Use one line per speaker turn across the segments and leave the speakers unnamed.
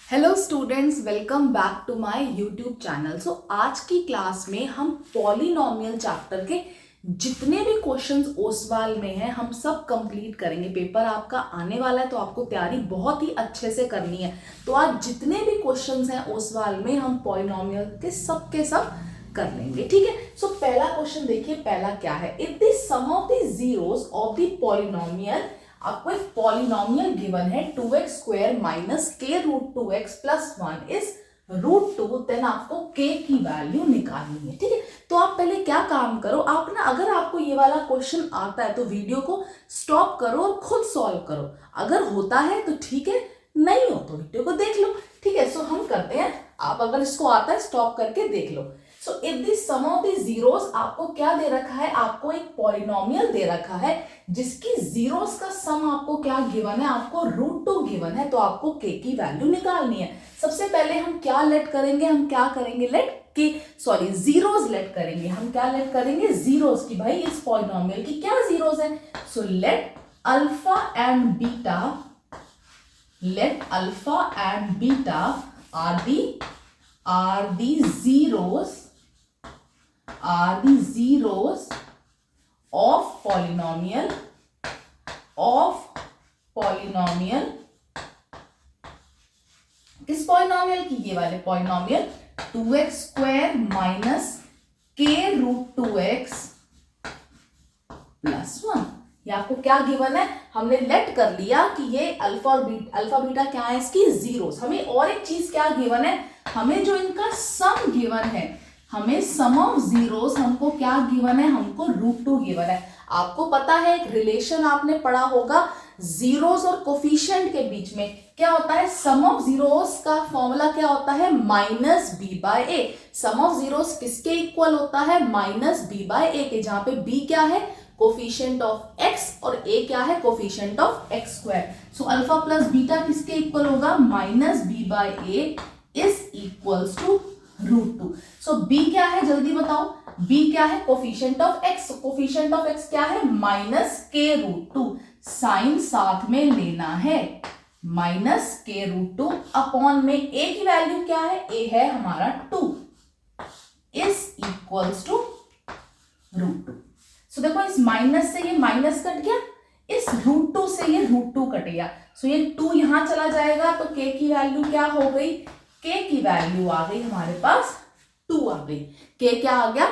Hello students, welcome back to my YouTube channel. So आज की class में हम पॉलिनोमियल चैप्टर के जितने भी क्वेश्चंस ओसवाल में हैं हम सब कंप्लीट करेंगे। पेपर आपका आने वाला है तो आपको तैयारी बहुत ही अच्छे से करनी है। तो आज जितने भी क्वेश्चंस हैं ओसवाल में हम पॉलिनोमियल के सब कर लेंगे, ठीक है। सो पहला क्वेश्चन देखिए, पहला क्या है, if the sum of the zeros of the polynomial, आपको एक पॉलिनोमियल गिवन है 2x square minus k root 2x plus 1 is root 2, then आपको k की वैल्यू निकालनी है, ठीक है। तो आप पहले क्या काम करो, आप ना अगर आपको ये वाला क्वेश्चन आता है तो वीडियो को स्टॉप करो और खुद सॉल्व करो। अगर होता है तो ठीक है, नहीं हो तो वीडियो को देख लो, ठीक है। सो हम करते हैं, आप अगर इसको आता है स्टॉप करके देख लो। So if the sum of the zeros, आपको क्या दे रखा है, आपको एक पॉलिनोमियल दे रखा है जिसकी जीरोस का सम आपको क्या गिवन है, आपको रूट 2 गिवन है, तो आपको k की वैल्यू निकालनी है। सबसे पहले हम क्या लेट करेंगे, हम क्या करेंगे, जीरोस लेट करेंगे। हम क्या लेट करेंगे, जीरोस की, भाई इस पॉलिनोमियल की क्या जीरोस है। So let alpha and beta, let alpha and beta are the zeros of polynomial किस पॉलिनोमियल की, ये वाले polynomial 2x square minus k root 2x plus 1। ये आपको क्या गिवन है, हमने लेट कर लिया कि ये अल्फा बीटा क्या है, इसकी जीरोस। हमें और एक चीज क्या गिवन है, हमें जो इनका सम गिवन है, हमें सम ऑफ जीरोस हमको क्या गिवन है, हमको रूट 2 गिवन है। आपको पता है एक रिलेशन आपने पढ़ा होगा जीरोस और कोफिशिएंट के बीच में क्या होता है, सम ऑफ जीरोस का फॉर्मूला क्या होता है, minus b by a. Sum of zeros किसके इक्वल होता है, माइनस बी बाय ए के, जहां पे बी क्या है, कोफिशिएंट ऑफ एक्स, और ए क्या है, coefficient of x square. So alpha plus beta किसके इक्वल होगा, minus b by a is equals to root 2। So b क्या है, जल्दी बताओ, बी क्या है, coefficient of x. Coefficient of x क्या है, माइनस के रूट 2, साइन साथ में लेना है, माइनस के रूट 2 अपॉन में ए की वैल्यू क्या है, ए है हमारा 2 इज इक्वल्स टू रूट 2। सो देखो इस माइनस से ये माइनस कट गया, इस रूट 2 से ये रूट 2 कट गया। सो ये 2 यहां चला जाएगा तो k की वैल्यू क्या हो गई, k की वैल्यू आ गई हमारे पास 2 आ गई। k क्या आ गया,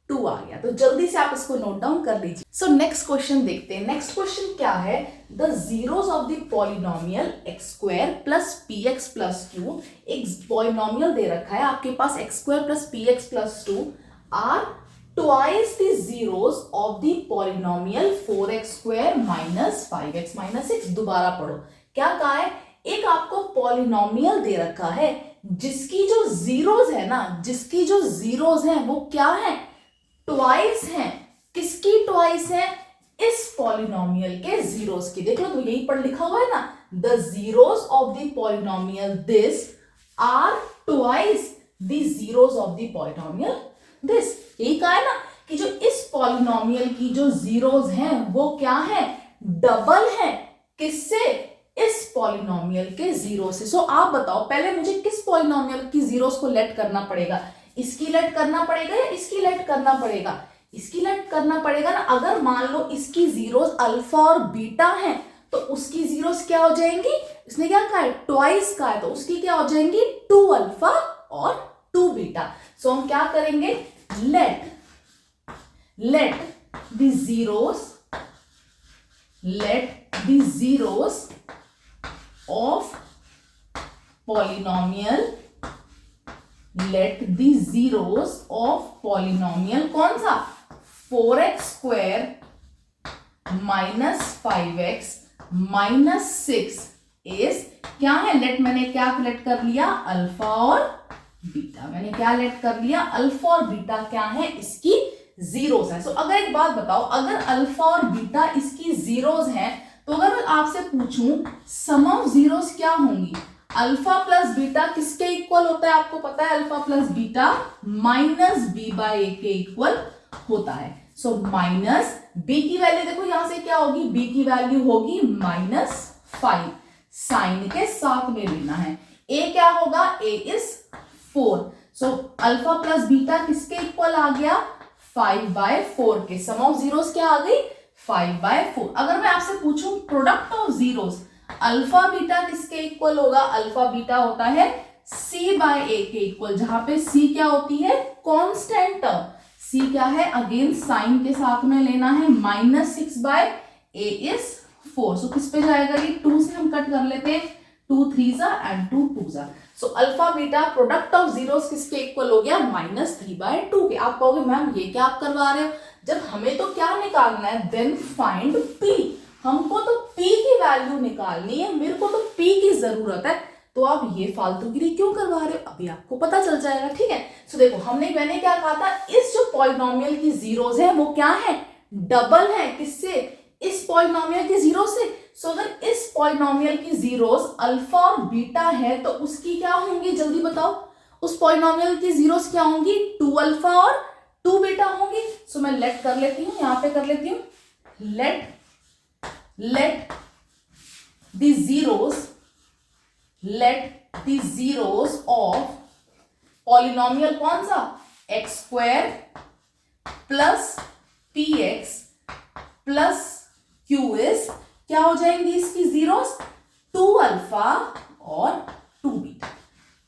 2 आ गया। तो जल्दी से आप इसको नोट डाउन कर लीजिए। सो नेक्स्ट क्वेश्चन देखते हैं। नेक्स्ट क्वेश्चन क्या है, the zeros of the polynomial x square plus p x plus 2। एक पॉलिनोमियल दे रखा है आपके पास x square plus p x plus 2 are twice the zeros of the polynomial 4x square minus 5x minus 6। दोबारा पढ़ो, क्या कहा है, एक आपको पॉलिनोमियल दे रखा है जिसकी जो जीरोस है ना, जिसकी जो जीरोस हैं वो क्या है, ट्वाइस हैं। किसकी ट्वाइस है, इस पॉलिनोमियल के जीरोस की। देख लो तो यही पर लिखा हुआ है ना, the zeros of the polynomial this are twice the zeros of the polynomial this. यही कहा है ना कि जो इस पॉलिनोमियल की जो जीरोस हैं वो क्या है, डबल है, किससे, इस पॉलिनोमियल के जीरो से। सो आप बताओ पहले मुझे किस पॉलिनोमियल की जीरोस को लेट करना पड़ेगा, इसकी लेट करना पड़ेगा या इसकी लेट करना पड़ेगा, इसकी लेट करना पड़ेगा ना। अगर मान लो इसकी जीरोस अल्फा और बीटा हैं तो उसकी जीरोस क्या हो जाएंगी, इसने क्या कहा है, ट्वाइस का है, तो उसकी क्या हो जाएंगी, 2 अल्फा और 2 बीटा। सो हम क्या करेंगे, let the zeros of polynomial, कौन सा, 4x square minus 5x minus 6 is क्या है, लेट मैंने क्या लेट कर लिया, अल्फा और बीटा। मैंने क्या लेट कर लिया, अल्फा और बीटा क्या है, इसकी जीरोस है। सो अगर एक बात बताओ, अगर अल्फा और बीटा इसकी जीरोस हैं तो अगर मैं आपसे पूछूं सम ऑफ जीरोस क्या होंगी, अल्फा प्लस बीटा किसके इक्वल होता है, आपको पता है alpha plus beta minus b by a के इक्वल होता है। सो माइनस बी की वैल्यू देखो यहां से क्या होगी, बी की वैल्यू होगी -5, साइन के साथ में लेना है, ए क्या होगा, a is 4। So alpha plus beta किसके इक्वल आ गया, 5/4 के। सम ऑफ जीरोस क्या आ गई, 5/4। अगर मैं आपसे पूछूं product of zeros, alpha beta किसके इक्वल होगा, अल्फा बीटा होता है c/a के इक्वल, जहां पे c क्या होती है, कांस्टेंट टर्म। c क्या है, अगेन साइन के साथ में लेना है, -6/a इज 4। सो किस पे जाएगा, ये 2 से हम कट कर लेते हैं, 2 3 and 2 2। So alpha beta product of zeros किसके इक्वल हो गया, -3/2 के। आप कहोगे मैम ये क्या आप करवा रहे हो, जब हमें तो क्या निकालना है, देन फाइंड p। हमको तो p की वैल्यू निकालनी है, मेरे को तो p की जरूरत है, तो आप ये फालतूगिरी क्यों करवा रहे हो, अभी आपको पता चल जाएगा, ठीक है। सो देखो मैंने क्या कहा था, इस जो पॉलिनोमियल की जीरोस है वो क्या है, डबल है, किससे, इस पॉलिनोमियल की जीरो से। सो अगर इस पॉलिनोमियल की जीरोस अल्फा और बीटा है तो उसकी क्या होंगी, जल्दी बताओ, उस पॉलिनोमियल की जीरोस क्या होंगी, 2 अल्फा और 2 बीटा होंगी। सो मैं लेट कर लेती हूं, यहां पे कर लेती हूं, let the zeros of polynomial कौन सा, x² plus px plus q is, क्या हो जाएंगी इसकी जीरोस, 2 अल्फा और 2 बीटा।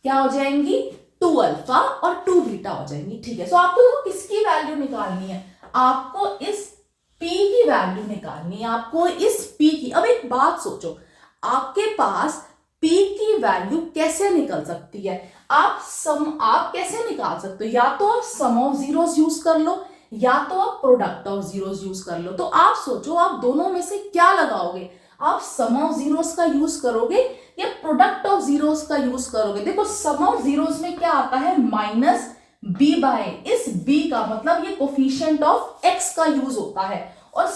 क्या हो जाएंगी, 2 अल्फा और 2 बीटा हो जाएंगी, ठीक है। सो आपको देखो किसकी वैल्यू निकालनी है, आपको इस p की वैल्यू निकालनी है, आपको इस p की। अब एक बात सोचो, आपके पास p की वैल्यू कैसे निकल सकती है, आप कैसे निकाल सकते हो, या तो आप सम ऑफ जीरोस यूज कर लो, या तो आप प्रोडक्ट ऑफ जीरोस यूज कर लो। तो आप सोचो आप दोनों में से क्या लगाओगे, आप सम ऑफ जीरोस का यूज करोगे या प्रोडक्ट ऑफ जीरोस का यूज करोगे। देखो सम ऑफ जीरोस में क्या आता है, -b/a। इस b का मतलब ये कोफिशिएंट ऑफ x का यूज होता है, और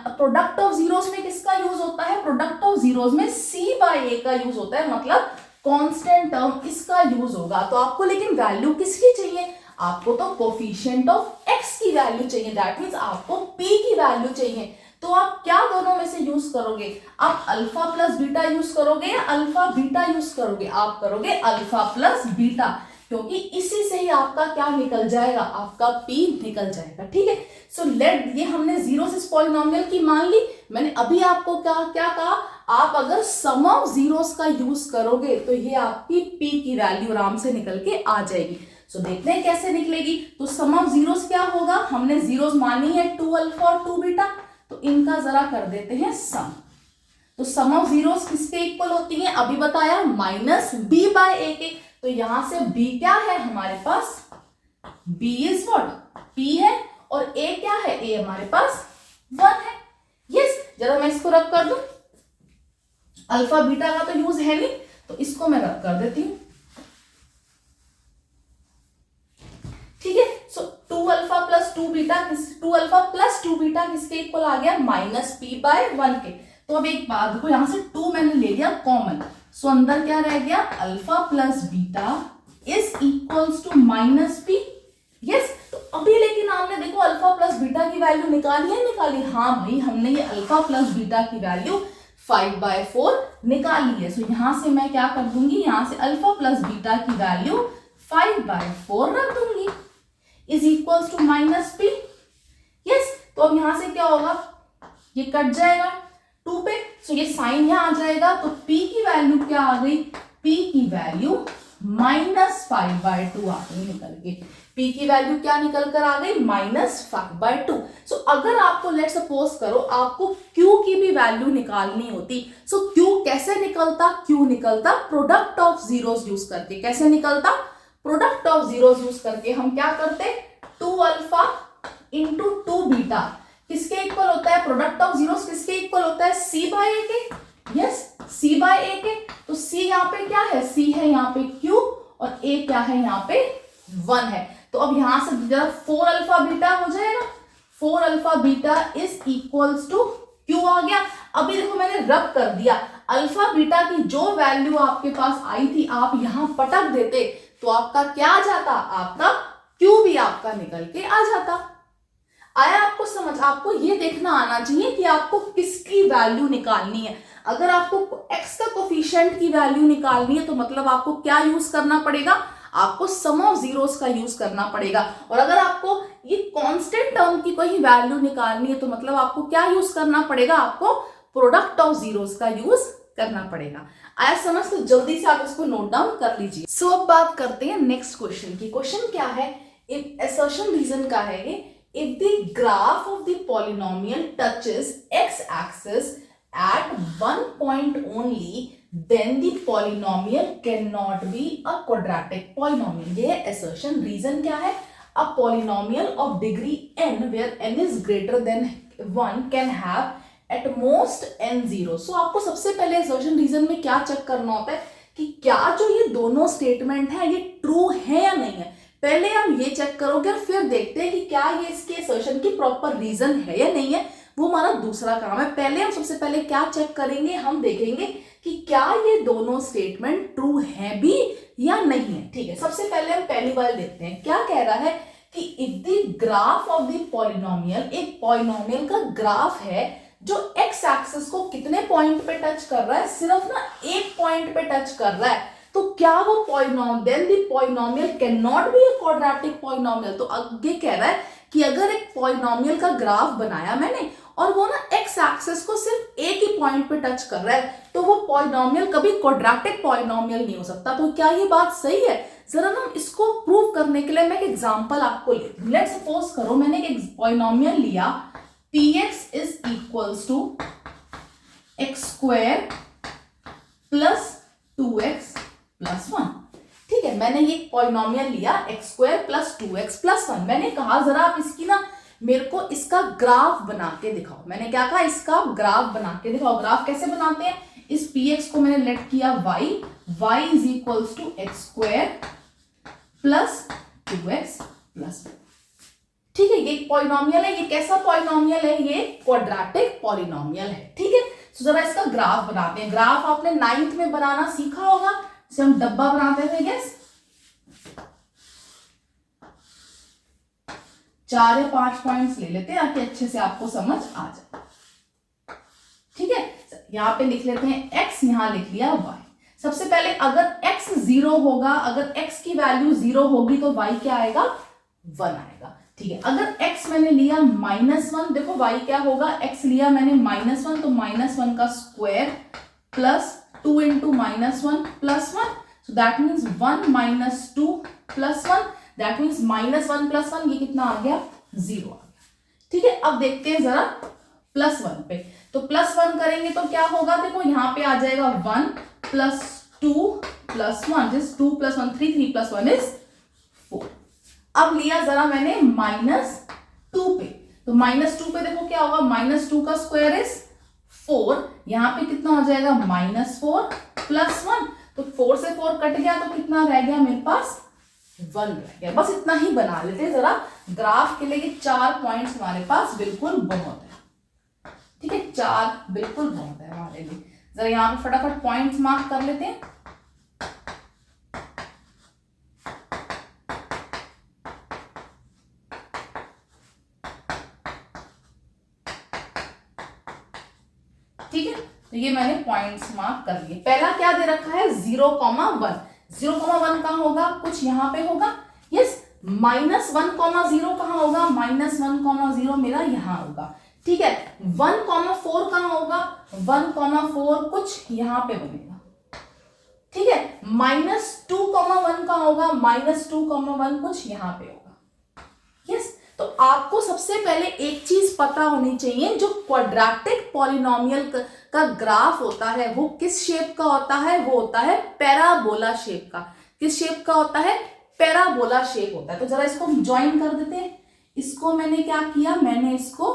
प्रोडक्ट ऑफ जीरोस में किसका यूज होता है, प्रोडक्ट ऑफ जीरोस में c/a का यूज होता है, मतलब कांस्टेंट टर्म इसका यूज होगा। तो आपको लेकिन वैल्यू किसकी चाहिए, आपको तो कोफिशिएंट ऑफ x की वैल्यू चाहिए, दैट मींस आपको p की वैल्यू चाहिए। तो आप क्या दोनों में से यूज करोगे, आप अल्फा प्लस बीटा यूज करोगे या अल्फा बीटा यूज करोगे, आप करोगे अल्फा प्लस बीटा, क्योंकि इसी से ही आपका क्या निकल जाएगा, आपका p निकल जाएगा, ठीक है। सो लेट, ये हमने जीरो से पॉलिनोमियल की मान ली। मैंने अभी आपको क्या कहा, आप अगर सम ऑफ जीरोस का यूज करोगे तो ये आपकी p की वैल्यू आराम से निकल के आ जाएगी। सो देखते हैं कैसे निकलेगी। तो सम ऑफ जीरोस क्या होगा, हमने जीरोस मानी है 2 अल्फा और 2 बीटा, तो इनका जरा कर देते हैं सम। तो सम ऑफ जीरोस किसके इक्वल होती है, अभी बताया, -b/a के। तो यहां से b क्या है हमारे पास, b इज व्हाट, p है, और a क्या है, a हमारे पास 1 है। यस, जरा मैं इसको रब कर दूं, अल्फा बीटा का तो यूज है नहीं, तो इसको मैं रब कर देती हूं, ठीक है। सो 2 alpha plus 2 beta, 2 alpha plus 2 beta किसके इक्वल आ गया, -p/1 के। तो अब एक बात देखो, यहां से 2 मैंने ले लिया कॉमन, सो अंदर क्या रह गया, alpha plus beta is equals to -p। Yes, तो अभी लेकिन आपने देखो अल्फा प्लस बीटा की वैल्यू निकाली है, निकाली, हाँ भाई हमने ये अल्फा प्लस बीटा की वैल्यू 5/4 निकाली है। सो यहां से मैं क्या कर दूंगी, यहां से अल्फा प्लस बीटा की वैल्यू 5/4 रख दूंगी, is equals to -p। Yes, तो अब यहां से क्या होगा, ये कट जाएगा 2 पे, सो ये साइन यहां आ जाएगा, तो p की वैल्यू क्या आ गई, p की वैल्यू -5/2 आ गई निकल के। p की वैल्यू क्या निकल कर आ गई, -5/2। सो अगर आपको लेट सपोज करो आपको q की भी वैल्यू निकालनी होती, सो q कैसे निकलता, q निकलता प्रोडक्ट ऑफ जीरोस यूज करके। कैसे निकलता, प्रोडक्ट ऑफ जीरोस यूज करके। हम क्या करते, 2 अल्फा इंटू 2 बीटा किसके इक्वल होता है, प्रोडक्ट ऑफ जीरोस किसके इक्वल होता है, c/a के। यस, c/a के। तो c यहाँ पे क्या है, c है यहाँ पे q, और a क्या है यहाँ पे 1 है। तो अब यहां से जरा 4 अल्फा बीटा हो जाएगा, 4 alpha beta is equals to q आ गया। अभी देखो मैंने रब कर दिया, अल्फा बीटा की जो वैल्यू आपके पास आई थी आप यहां पटक देते तो आपका क्या आ जाता, आपका q भी आपका निकल के आ जाता। आया आपको समझ? आपको ये देखना आना चाहिए कि आपको किसकी वैल्यू निकालनी है। अगर आपको x का कोफिशिएंट की वैल्यू निकालनी है तो मतलब आपको क्या यूज करना पड़ेगा, आपको सम ऑफ जीरोस का यूज करना पड़ेगा। और अगर आपको ये कांस्टेंट टर्म की कोई वैल्यू निकालनी है तो मतलब आपको क्या यूज करना पड़ेगा, आपको प्रोडक्ट ऑफ जीरोस का यूज करना पड़ेगा। आया समझ? तो जल्दी से आप इसको नोट डाउन कर लीजिए। सो अब बात करते हैं नेक्स्ट क्वेश्चन की। क्वेश्चन क्या है, इफ असर्शन रीजन का है ये, if the graph of the polynomial touches x-axis at one point only, then the polynomial cannot be a quadratic polynomial। ये assertion reason क्या है, a polynomial of degree n where n is greater than 1 can have at most n zero। so आपको सबसे पहले assertion reason में क्या check करना होता है कि क्या जो ये दोनों स्टेटमेंट है ये ट्रू है या नहीं है। पहले हम ये चेक करोगे और फिर देखते हैं कि क्या ये इसके असर्शन की प्रॉपर रीजन है या नहीं है, वो हमारा दूसरा काम है। पहले हम सबसे पहले क्या चेक करेंगे, हम देखेंगे कि क्या ये दोनों स्टेटमेंट ट्रू है भी या नहीं है। ठीक है, सबसे पहले हम पहली वाली देखते हैं। क्या कह रहा है कि if the graph of the polynomial, एक पॉलिनोमियल का ग्राफ है जो एक्स एक्सिस को कितने पॉइंट पे टच कर रहा है, सिर्फ ना एक पॉइंट पे टच कर रहा है, तो क्या वो polynomial, then the polynomial can not be a quadratic polynomial. तो आगे कह रहा है कि अगर एक पॉलिनोमियल का ग्राफ बनाया मैंने और वो ना एक्स एक्सिस को सिर्फ एक ही पॉइंट पे टच कर रहा है, तो वो पॉलिनोमियल कभी क्वाड्रेटिक पॉलिनोमियल नहीं हो सकता। तो क्या ये बात सही है? जरा ना इसको प्रूव करने के लिए मैं एक एग्जांपल आपको लेती हूं। लेट्स सपोज करो मैंने एक पॉलिनोमियल लिया, px is equals to x square plus 2x plus 1। ठीक है, मैंने ये पॉलिनोमियल लिया x square plus 2x plus 1। मैंने कहा जरा आप इसकी ना मेरे को इसका ग्राफ बना के दिखाओ। मैंने क्या कहा, इसका ग्राफ बना के दिखाओ। ग्राफ कैसे बनाते हैं, इस px को मैंने लेट किया y is equals to x square plus 2x plus 1। ठीक है, ये एक पॉलिनोमियल है। ये कैसा पॉलिनोमियल है, ये क्वाड्रेटिक पॉलिनोमियल है। ठीक है, तो जरा इसका ग्राफ बनाते हैं। ग्राफ आपने 9th में बनाना सीखा होगा, जिसे हम डब्बा बनाते थे। गैस 4 या 5 पॉइंट्स ले लेते हैं ताकि अच्छे से आपको समझ आ जाए। ठीक है, यहां पे लिख लेते हैं x, यहां लिख लिया y। सबसे पहले अगर x 0 होगा, अगर x की वैल्यू 0 होगी तो y क्या आएगा, 1 आएगा। ठीक है, अगर x मैंने लिया -1, देखो y क्या होगा, x लिया मैंने -1 तो -1 का square plus 2 into -1 plus 1, so that means 1 minus 2 plus 1, that means -1 plus 1, ये कितना आ गया, 0 आ गया। ठीक है, अब देखते हैं जरा +1 पे। तो +1 करेंगे तो क्या होगा, देखो यहाँ पे आ जाएगा 1 प्लस 2 प्लस 1, जिस 2 प्लस 1 3, 3 प्लस 1 इज 4। अब लिया जरा मैंने -2 पे, तो -2 पे देखो क्या होगा, -2 का स्क्वायर इज 4, यहाँ पे कितना हो जाएगा -4 प्लस 1, तो 4 से 4 कट गया तो कितना रह गया मेरे पास, 1 रह गया। बस इतना ही बना लेते हैं जरा ग्राफ के लिए। 4 पॉइंट्स हमारे पास बिल्कुल बहुत है। ठीक है, 4 बिल्कुल बहुत है हमारे लिए। जरा यहाँ पे फटाफट पॉइंट्स मार्क कर लेते हैं। ठीक है, तो ये मैंने पॉइंट्स मार्क कर लिए। पहला क्या दे रखा है, 0,1। 0,1 कहां होगा, कुछ यहां पे होगा। यस, -1,0 कहां होगा, -1,0 मेरा यहां होगा। ठीक है, 1,4 कहां होगा, 1,4 कुछ यहां पे बनेगा। ठीक है, -2,1 कहां होगा, -2,1 कुछ यहां पे होगा। यस, तो आपको सबसे पहले एक चीज पता होनी चाहिए, जो क्वाड्रेटिक पॉलिनोमियल का ग्राफ होता है वो किस शेप का होता है, वो होता है पैराबोला शेप का। किस शेप का होता है, पैराबोला शेप होता है। तो जरा इसको ज्वाइन कर देते हैं। इसको मैंने क्या किया, मैंने इसको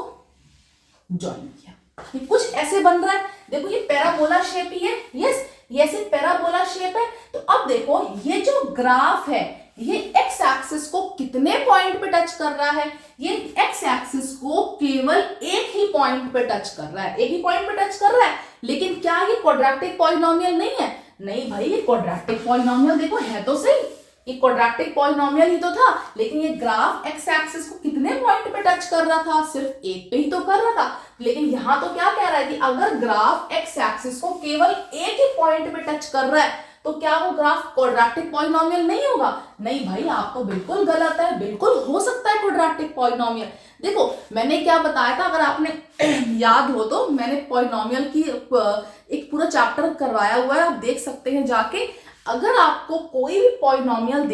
ज्वाइन किया, ये कुछ ऐसे बन रहा है। देखो ये पैराबोला शेप ही है। यस, ये ऐसे पैराबोला शेप है। तो अब देखो ये जो ग्राफ है ये एक्स एक्सिस को कितने पॉइंट पे टच कर रहा है, ये एक्स एक्सिस को केवल एक ही पॉइंट पे टच कर रहा है, एक ही पॉइंट पे टच कर रहा है। लेकिन क्या ये क्वाड्रेटिक पॉलिनोमियल नहीं है? नहीं भाई, ये क्वाड्रेटिक पॉलिनोमियल देखो है तो सही। ये क्वाड्रेटिक पॉलिनोमियल ही तो था, लेकिन ये ग्राफ एक्स एक्सिस को कितने पॉइंट पे टच कर रहा था, सिर्फ एक पे ही तो कर रहा था। लेकिन यहां तो क्या कह रहा है कि अगर ग्राफ एक्स एक्सिस को केवल एक ही पॉइंट पे टच कर रहा है तो क्या वो ग्राफ क्वाड्रेटिक पॉलिनोमियल नहीं होगा? नहीं भाई, आप तो बिल्कुल गलत है, बिल्कुल हो सकता है क्वाड्रेटिक पॉलिनोमियल। देखो मैंने क्या बताया था, अगर आपने याद हो तो मैंने पॉलिनोमियल की एक पूरा चैप्टर करवाया हुआ है, आप देख सकते हैं जाके। अगर आपको कोई भी पॉलिनोमियल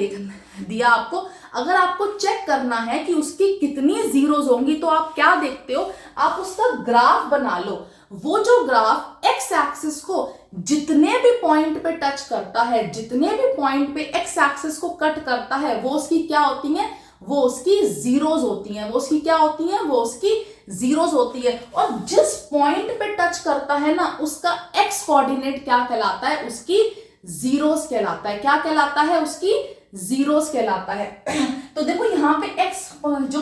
दिया आपको, अगर आपको चेक करना है कि उसकी कितनी जीरोज होंगी, तो आप क्या देखते हो, आप उसका ग्राफ बना लो। वो जो ग्राफ एक्स एक्सिस को जितने भी पॉइंट पे टच करता है, जितने भी पॉइंट पे एक्स एक्सिस को कट करता है, वो उसकी क्या होती है, वो उसकी जीरोज होती हैं। वो उसकी क्या होती हैं, वो उसकी जीरोज होती है। और जिस पॉइंट पे टच करता है ना, उसका एक्स कोऑर्डिनेट क्या कहलाता है, उसकी जीरोस कहलाता है। क्या कहलाता है, उसकी जीरोस कहलाता है। तो देखो यहाँ पे एक्स जो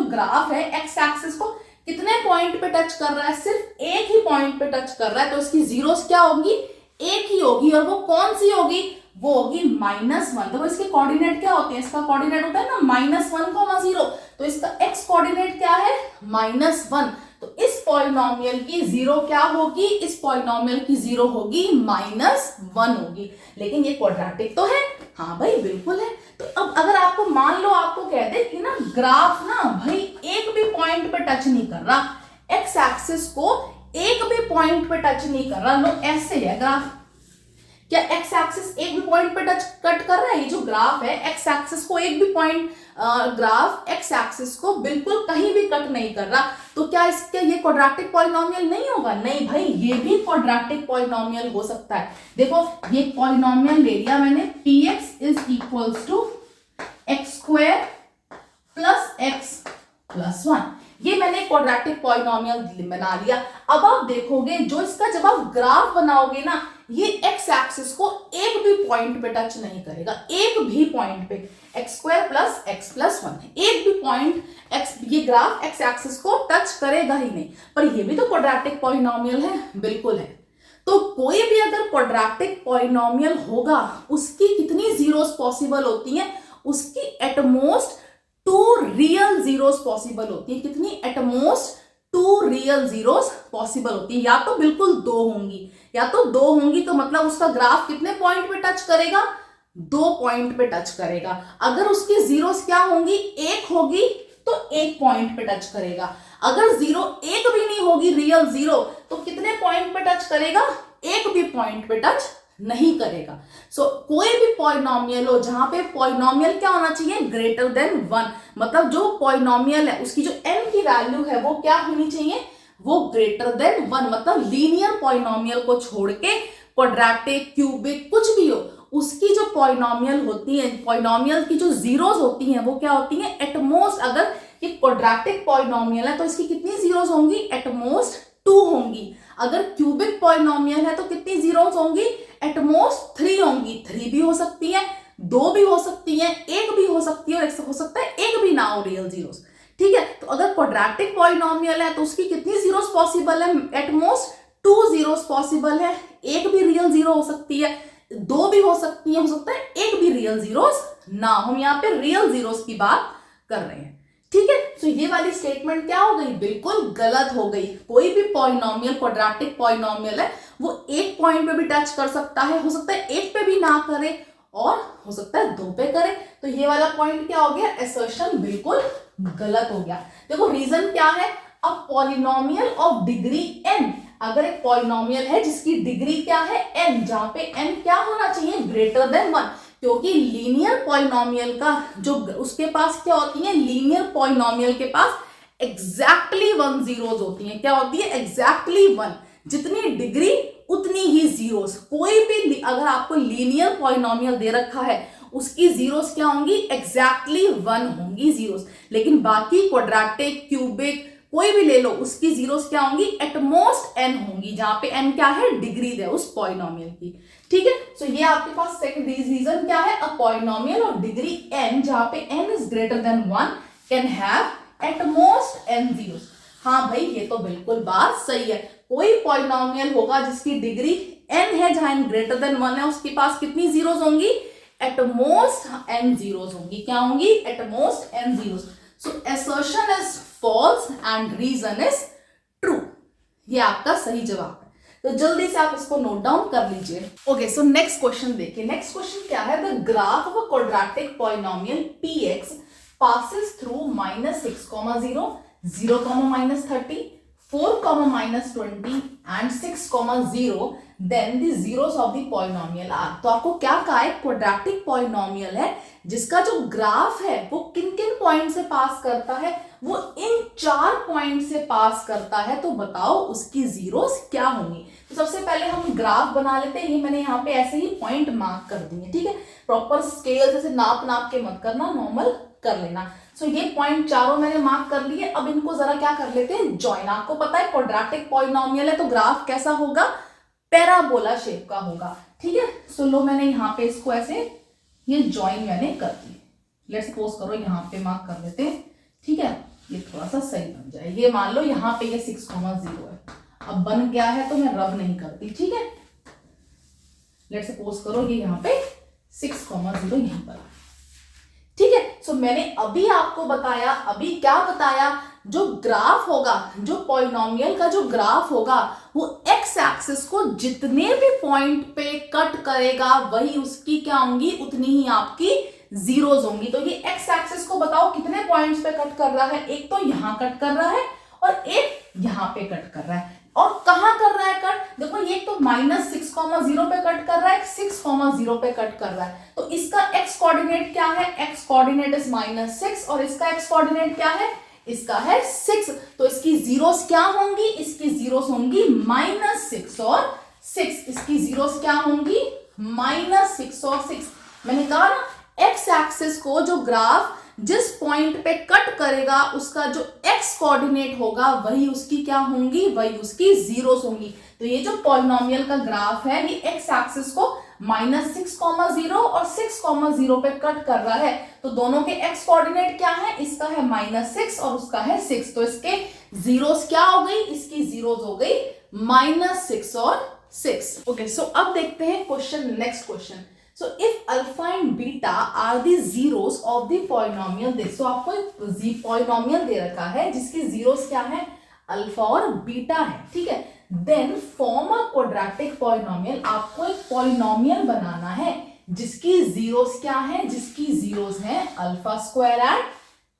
ग्राफ है एक्स एक्सिस को कितने पॉइंट पे टच कर रहा है, सिर्फ एक ही पॉइंट पे टच कर रहा है, तो इसकी जीरोस क्या होगी, एक ही होगी। और वो कौन सी होगी, वो होगी -1। तो इसके कोऑर्डिनेट क्या होते हैं, इसका कोऑर्डिनेट होता है ना -1,0, तो इसका एक्स कोऑर्डिनेट क्या है, -1। तो इस पॉलिनोमियल की जीरो क्या होगी, इस पॉलिनोमियल की जीरो होगी -1 होगी। लेकिन ये क्वाड्रेटिक तो है, हाँ भाई बिल्कुल है। तो अब अगर आपको मान लो आपको कह दे कि ना ग्राफ ना भाई एक भी पॉइंट पे टच नहीं कर रहा, एक्स एक्सिस को एक भी पॉइंट पे टच नहीं कर रहा, लो ऐसे है ग्राफ, क्या एक्स एक्सिस एक भी पॉइंट पे टच कट कर रहा है, ये जो ग्राफ है एक्स एक्सिस को एक भी पॉइंट, ग्राफ एक्स एक्सिस को बिल्कुल कहीं भी कट नहीं कर रहा, तो क्या इसके ये क्वाड्रेटिक पॉलिनोमियल नहीं होगा? नहीं भाई, ये भी क्वाड्रेटिक पॉलिनोमियल हो सकता है। देखो ये पॉलिनोमियल ले लिया मैंने, px is equals to x² plus x plus 1, ये मैंने क्वाड्रेटिक पॉलिनोमियल बना लिया। अब आप देखोगे जो इसका जब आप ग्राफ बनाओगे ना, ये एक्स एक्सिस को एक भी पॉइंट पे टच नहीं करेगा, एक भी पॉइंट पे, x² प्लस x प्लस 1, एक भी पॉइंट x, ये ग्राफ एक्स एक्सिस को टच करेगा ही नहीं। पर ये भी तो क्वाड्रेटिक पॉलिनोमियल है, बिल्कुल है। तो कोई भी अगर क्वाड्रेटिक पॉलिनोमियल होगा, उसकी कितनी जीरोस पॉसिबल होती हैं, उसकी एटमोस्ट 2 रियल जीरोस पॉसिबल होती है। कितनी? एटमोस्ट 2 रियल जीरोस पॉसिबल होती है। या तो बिल्कुल 2 होंगी, या तो 2 होंगी, तो मतलब उसका ग्राफ कितने पॉइंट पे टच करेगा, 2 पॉइंट पे टच करेगा। अगर उसकी जीरोस क्या होंगी, 1 होगी, तो 1 पॉइंट पे टच करेगा। अगर जीरो एक भी नहीं होगी, रियल जीरो, तो कितने पॉइंट पे टच करेगा, एक भी पॉइंट पे टच नहीं करेगा। कोई भी पॉलिनोमियल हो जहां पे पॉलिनोमियल क्या होना चाहिए, ग्रेटर देन 1, मतलब जो पॉलिनोमियल है उसकी जो n की वैल्यू है वो क्या होनी चाहिए, वो ग्रेटर देन 1, मतलब लीनियर पॉलिनोमियल को छोड़ के क्वाड्रेटिक, क्यूबिक, कुछ भी हो, उसकी जो पॉलिनोमियल होती है, पॉलिनोमियल की जो जीरोस होती हैं वो क्या होती हैं, एटमोस्ट, अगर ये क्वाड्रेटिक पॉलिनोमियल है तो इसकी कितनी जीरोस होंगी, एटमोस्ट 2 होंगी। अगर क्यूबिक पॉलिनोमियल है तो कितनी जीरोस होंगी, एटमोस्ट 3 होंगी। 3 भी हो सकती है, 2 भी हो सकती है, 1 भी हो सकती है, और हो सकता है 1 भी ना हो रियल जीरोस। ठीक है, तो अगर क्वाड्रेटिक पॉलिनोमियल है तो उसकी कितनी जीरोस पॉसिबल है, एटमोस्ट 2 जीरोस पॉसिबल है। 1 भी रियल जीरो हो सकती है, 2 भी हो सकती है, हो सकता है 1 भी रियल जीरोस ना। हम यहाँ पे रियल जीरोस की बात कर रहे हैं। ठीक है, तो ये वाली स्टेटमेंट क्या हो गई, बिल्कुल गलत हो गई। कोई भी पॉलिनोमियल, क्वाड्रेटिक पॉलिनोमियल है, वो एक पॉइंट पे भी टच कर सकता है, हो सकता है 1 पे भी ना करे, और हो सकता है 2 पे करे। तो ये वाला पॉइंट क्या हो गया, असर्शन बिल्कुल गलत हो गया। देखो रीजन क्या है, a polynomial of degree n, अगर एक पॉलिनोमियल है जिसकी डिग्री क्या है, n, जहां पे n क्या होना चाहिए, ग्रेटर देन 1, क्योंकि लीनियर पॉलिनोमियल का जो उसके पास क्या होती है, लीनियर पॉलिनोमियल के पास एग्जैक्टली 1 जीरोस होती हैं। क्या होती है, एग्जैक्टली 1, जितनी डिग्री उतनी ही जीरोस। कोई भी अगर आपको लीनियर पॉलिनोमियल दे रखा है, उसकी जीरोस क्या होंगी, एग्जैक्टली 1 होंगी जीरोस। लेकिन बाकी क्वाड्रेटिक, क्यूबिक, कोई भी ले लो, उसकी जीरोस क्या होंगी, एटमोस्ट n होंगी, जहां पे n क्या है, डिग्री है उस पॉलिनोमियल की। ठीक है, सो ये आपके पास सेकंड रीजन क्या है, a polynomial of degree n, जहां पे n is greater than 1 can have at most n zeros. हाँ भाई, ये तो बिल्कुल बात सही है। कोई पॉलिनोमियल होगा जिसकी डिग्री n है, जहां n ग्रेटर देन 1 है, उसके पास कितनी जीरोस होंगी, एट मोस्ट n जीरोस होंगी। क्या होंगी? एट मोस्ट n जीरोस। So assertion is false and reason is true. ये आपका सही जवाब है। तो जल्दी से आप इसको नोट डाउन कर लीजिए। ओके, सो नेक्स्ट क्वेश्चन देखिए। नेक्स्ट क्वेश्चन क्या है? The graph of a quadratic polynomial px passes through -6, 0, 0, -30, 4, -20 and 6, 0, then the zeros of the polynomial are। तो आपको क्या कहा है? क्वाड्रेटिक पॉलिनोमियल है जिसका जो ग्राफ है वो किन किन पॉइंट से पास करता है? वो इन 4 पॉइंट से पास करता है। तो बताओ उसकी जीरोस क्या होंगी? तो सबसे पहले हम ग्राफ बना लेते हैं। ये मैंने यहाँ पे ऐसे ही पॉइंट मार्क कर दिए, ठीक है। प्रॉपर स्केल से नाप के मत करना, नॉर्मल कर लेना। सो ये पॉइंट चारों मैंने मार्क कर लिए। अब इनको जरा क्या कर लेते हैं? ज्वाइन। आपको पता है क्वाड्रेटिक पॉलिनोमियल है तो ग्राफ कैसा होगा? पैराबोला शेप का होगा, ठीक है। सो लो मैंने यहाँ पे इसको ऐसे ये ज्वाइन मैंने कर दी। लेट्स सपोज करो यहाँ पे मार्क कर लेते हैं, ठीक है। ये थोड़ा सा सही बन जाए। ये मान लो यहाँ पे ये 6, 0 है। अब बन गया है तो मैं रब नहीं करती, ठीक है। लेट्स सपोज करो ये यहाँ पे 6, 0 यहीं पर, ठीक है। सो मैंने अभी आपको बताया, अभी क्या बताया? जो ग्राफ होगा, जो पॉलिनोमियल का जो ग्राफ होगा वो एक्स एक्सिस को जितने भी पॉइंट पे कट करेगा वही उसकी क्या होंगी? उतनी ही आपकी जीरोस होंगी। तो ये एक्स एक्सिस को बताओ कितने पॉइंट्स पे कट कर रहा है? एक तो यहां कट कर रहा है और एक यहां पे कट कर रहा है। और कहां कर रहा है कट? देखो ये तो -6, 0 पे कट कर रहा है, 6, 0 पे कट कर रहा है। तो इसका एक्स कोऑर्डिनेट क्या है? एक्स कोऑर्डिनेट इज -6 और इसका एक्स कोऑर्डिनेट क्या है? इसका है 6। तो इसकी जीरोस क्या होंगी? इसकी जीरोस होंगी -6 और 6। इसकी जीरोस क्या होंगी? -6 और 6। मैंने कहा ना, एक्स एक्सिस को जो ग्राफ जिस पॉइंट पे कट करेगा उसका जो एक्स कोऑर्डिनेट होगा वही उसकी क्या होंगी? वही उसकी जीरोस होंगी। तो ये जो पॉलिनोमियल का ग्राफ है ये एक्स एक्सिस को -6, 0 और 6, 0 पे कट कर रहा है। तो दोनों के एक्स कोऑर्डिनेट क्या है? इसका है -6 और उसका है 6। तो इसके जीरोस क्या हो गई? इसकी जीरोस हो गई -6 और 6। ओके, सो अब देखते हैं question, next question. So if alpha and beta are the zeros of the polynomial this, so आपको एक polynomial दे रखा है जिसकी zeros क्या है? अल्फा और बीटा है, ठीक है। Then form a quadratic polynomial। आपको एक polynomial बनाना है जिसकी zeros क्या है? जिसकी zeros है alpha square and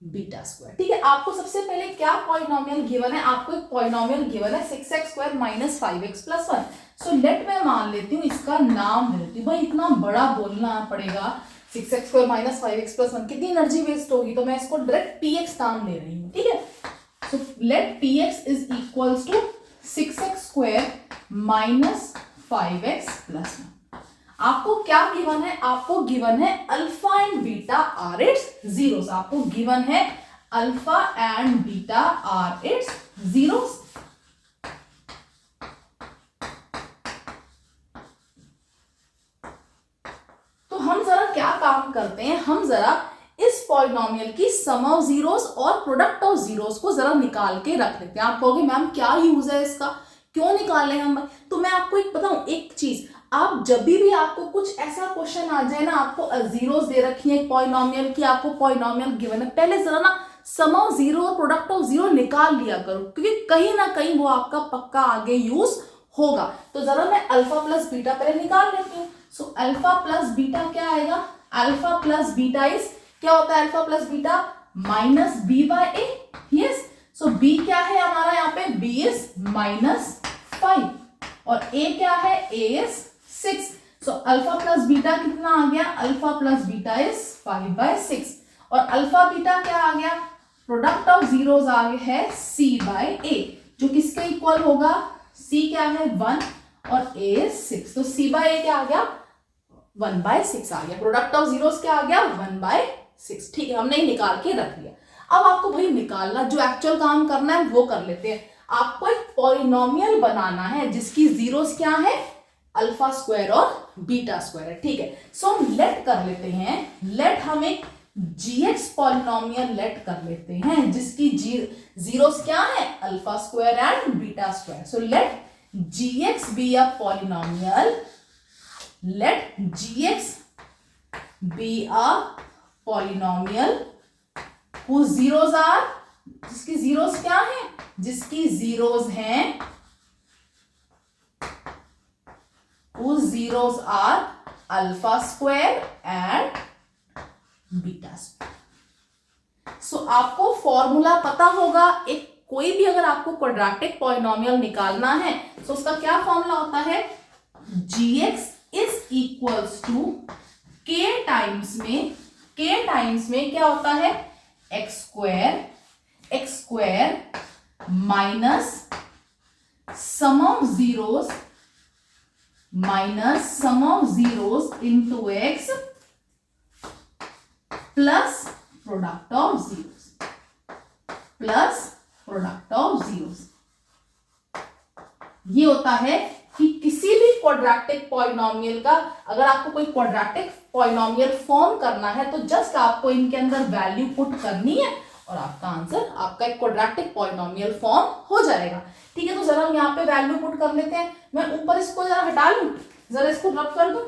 beta square, ठीक है। आपको सबसे पहले क्या पॉलिनोमियल गिवन है? आपको एक पॉलिनोमियल गिवन है 6x² - 5x + 1। सो लेट मैं मान लेती हूँ इसका नाम दे देती हूँ। भाई इतना बड़ा बोलना पड़ेगा, 6x² - 5x + 1, कितनी एनर्जी वेस्ट होगी। तो मैं इसको डायरेक्ट px नाम दे रही हूँ, ठीक है। So let px is equals to 6x² - 5x + 1। आपको क्या गिवन है? आपको गिवन है alpha and beta are its zeros. आपको गिवन है alpha and beta are its zeros. तो हम जरा क्या काम करते हैं? हम जरा इस पॉलिनोमियल की सम ऑफ जीरोस और प्रोडक्ट ऑफ जीरोस को जरा निकाल के रख लेते हैं। आप कहोगे मैम क्या यूज है इसका, क्यों निकाले हम? तो मैं आपको एक बताऊं एक चीज, आप जब भी आपको कुछ ऐसा क्वेश्चन आ जाए ना, आपको जीरोस दे रखी है पॉलिनोमियल की, आपको पॉलिनोमियल गिवन है, पहले जरा ना सम ऑफ जीरो और प्रोडक्ट ऑफ जीरो निकाल लिया करो, क्योंकि कहीं ना कहीं वो आपका पक्का आगे यूज होगा। तो जरा मैं अल्फा प्लस बीटा पहले निकाल लेती हूँ। सो अल्फा प्लस बीटा क्या आएगा? अल्फा प्लस बीटा इज क्या होता है? Alpha plus beta -b/a। Yes, so b क्या है हमारा यहाँ पे? b इज -5 और a क्या है? a is 6। So alpha plus beta कितना आ गया? अल्फा प्लस बीटा इज 5/6 और अल्फा बीटा क्या आ गया? प्रोडक्ट ऑफ जीरोस आ गया है c/a, जो किसके इक्वल होगा? c क्या है? 1 और a इज 6। तो c/a क्या आ गया? 1/6 आ गया। प्रोडक्ट ऑफ जीरोस क्या आ गया? 1/6। ठीक है, हमने निकाल के रख लिया। अब आपको भाई निकालना, जो एक्चुअल काम करना है वो कर लेते हैं। आपको एक पॉलिनोमियल बनाना है जिसकी जीरोस क्या है? अल्फा स्क्वायर और बीटा स्क्वायर है, ठीक है। सो हम लेट कर लेते हैं, लेट हम एक gx पॉलिनोमियल लेट कर लेते हैं जिसकी जीरोस क्या है? Alpha square and beta square. So let gx be a polynomial, let gx be a polynomial whose zeros are, जिसकी जीरोस क्या है, जिसकी जीरोस हैं, whose zeros are alpha square and beta square. सो आपको फॉर्मूला पता होगा, एक कोई भी अगर आपको क्वाड्रेटिक पॉलिनोमियल निकालना है तो उसका क्या फॉर्मूला होता है, gx is equals to k times में क्या होता है, x square minus sum of zeros into x plus product of zeros ये होता है कि किसी भी क्वाड्रेटिक पॉलिनोमियल का, अगर आपको कोई क्वाड्रेटिक पॉलिनोमियल फॉर्म करना है तो जस्ट आपको इनके अंदर वैल्यू पुट करनी है और आपका आंसर, आपका एक क्वाड्रेटिक पॉलिनोमियल फॉर्म हो जाएगा। ठीक है, तो जरा हम यहाँ पे वैल्यू पुट कर लेते हैं। मैं ऊपर इसको जरा हटा लूं, जरा इसको रब कर दूं।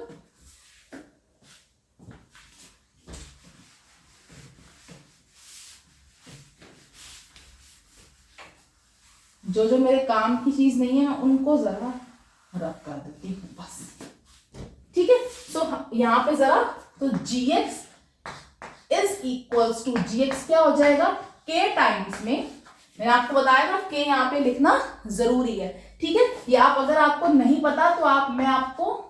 जो मेरे काम की चीज नहीं है उनको जरा रब कर देती हूँ बस। ठीक है, तो यहाँ पे जरा तो gx is equals to, gx क्या हो जाएगा, k टाइम्स में, मैंने आपको बताया था k यहाँ पे लिखना जरूरी है। ठीक है, ये आप अगर आपको नहीं पता तो मैं आपको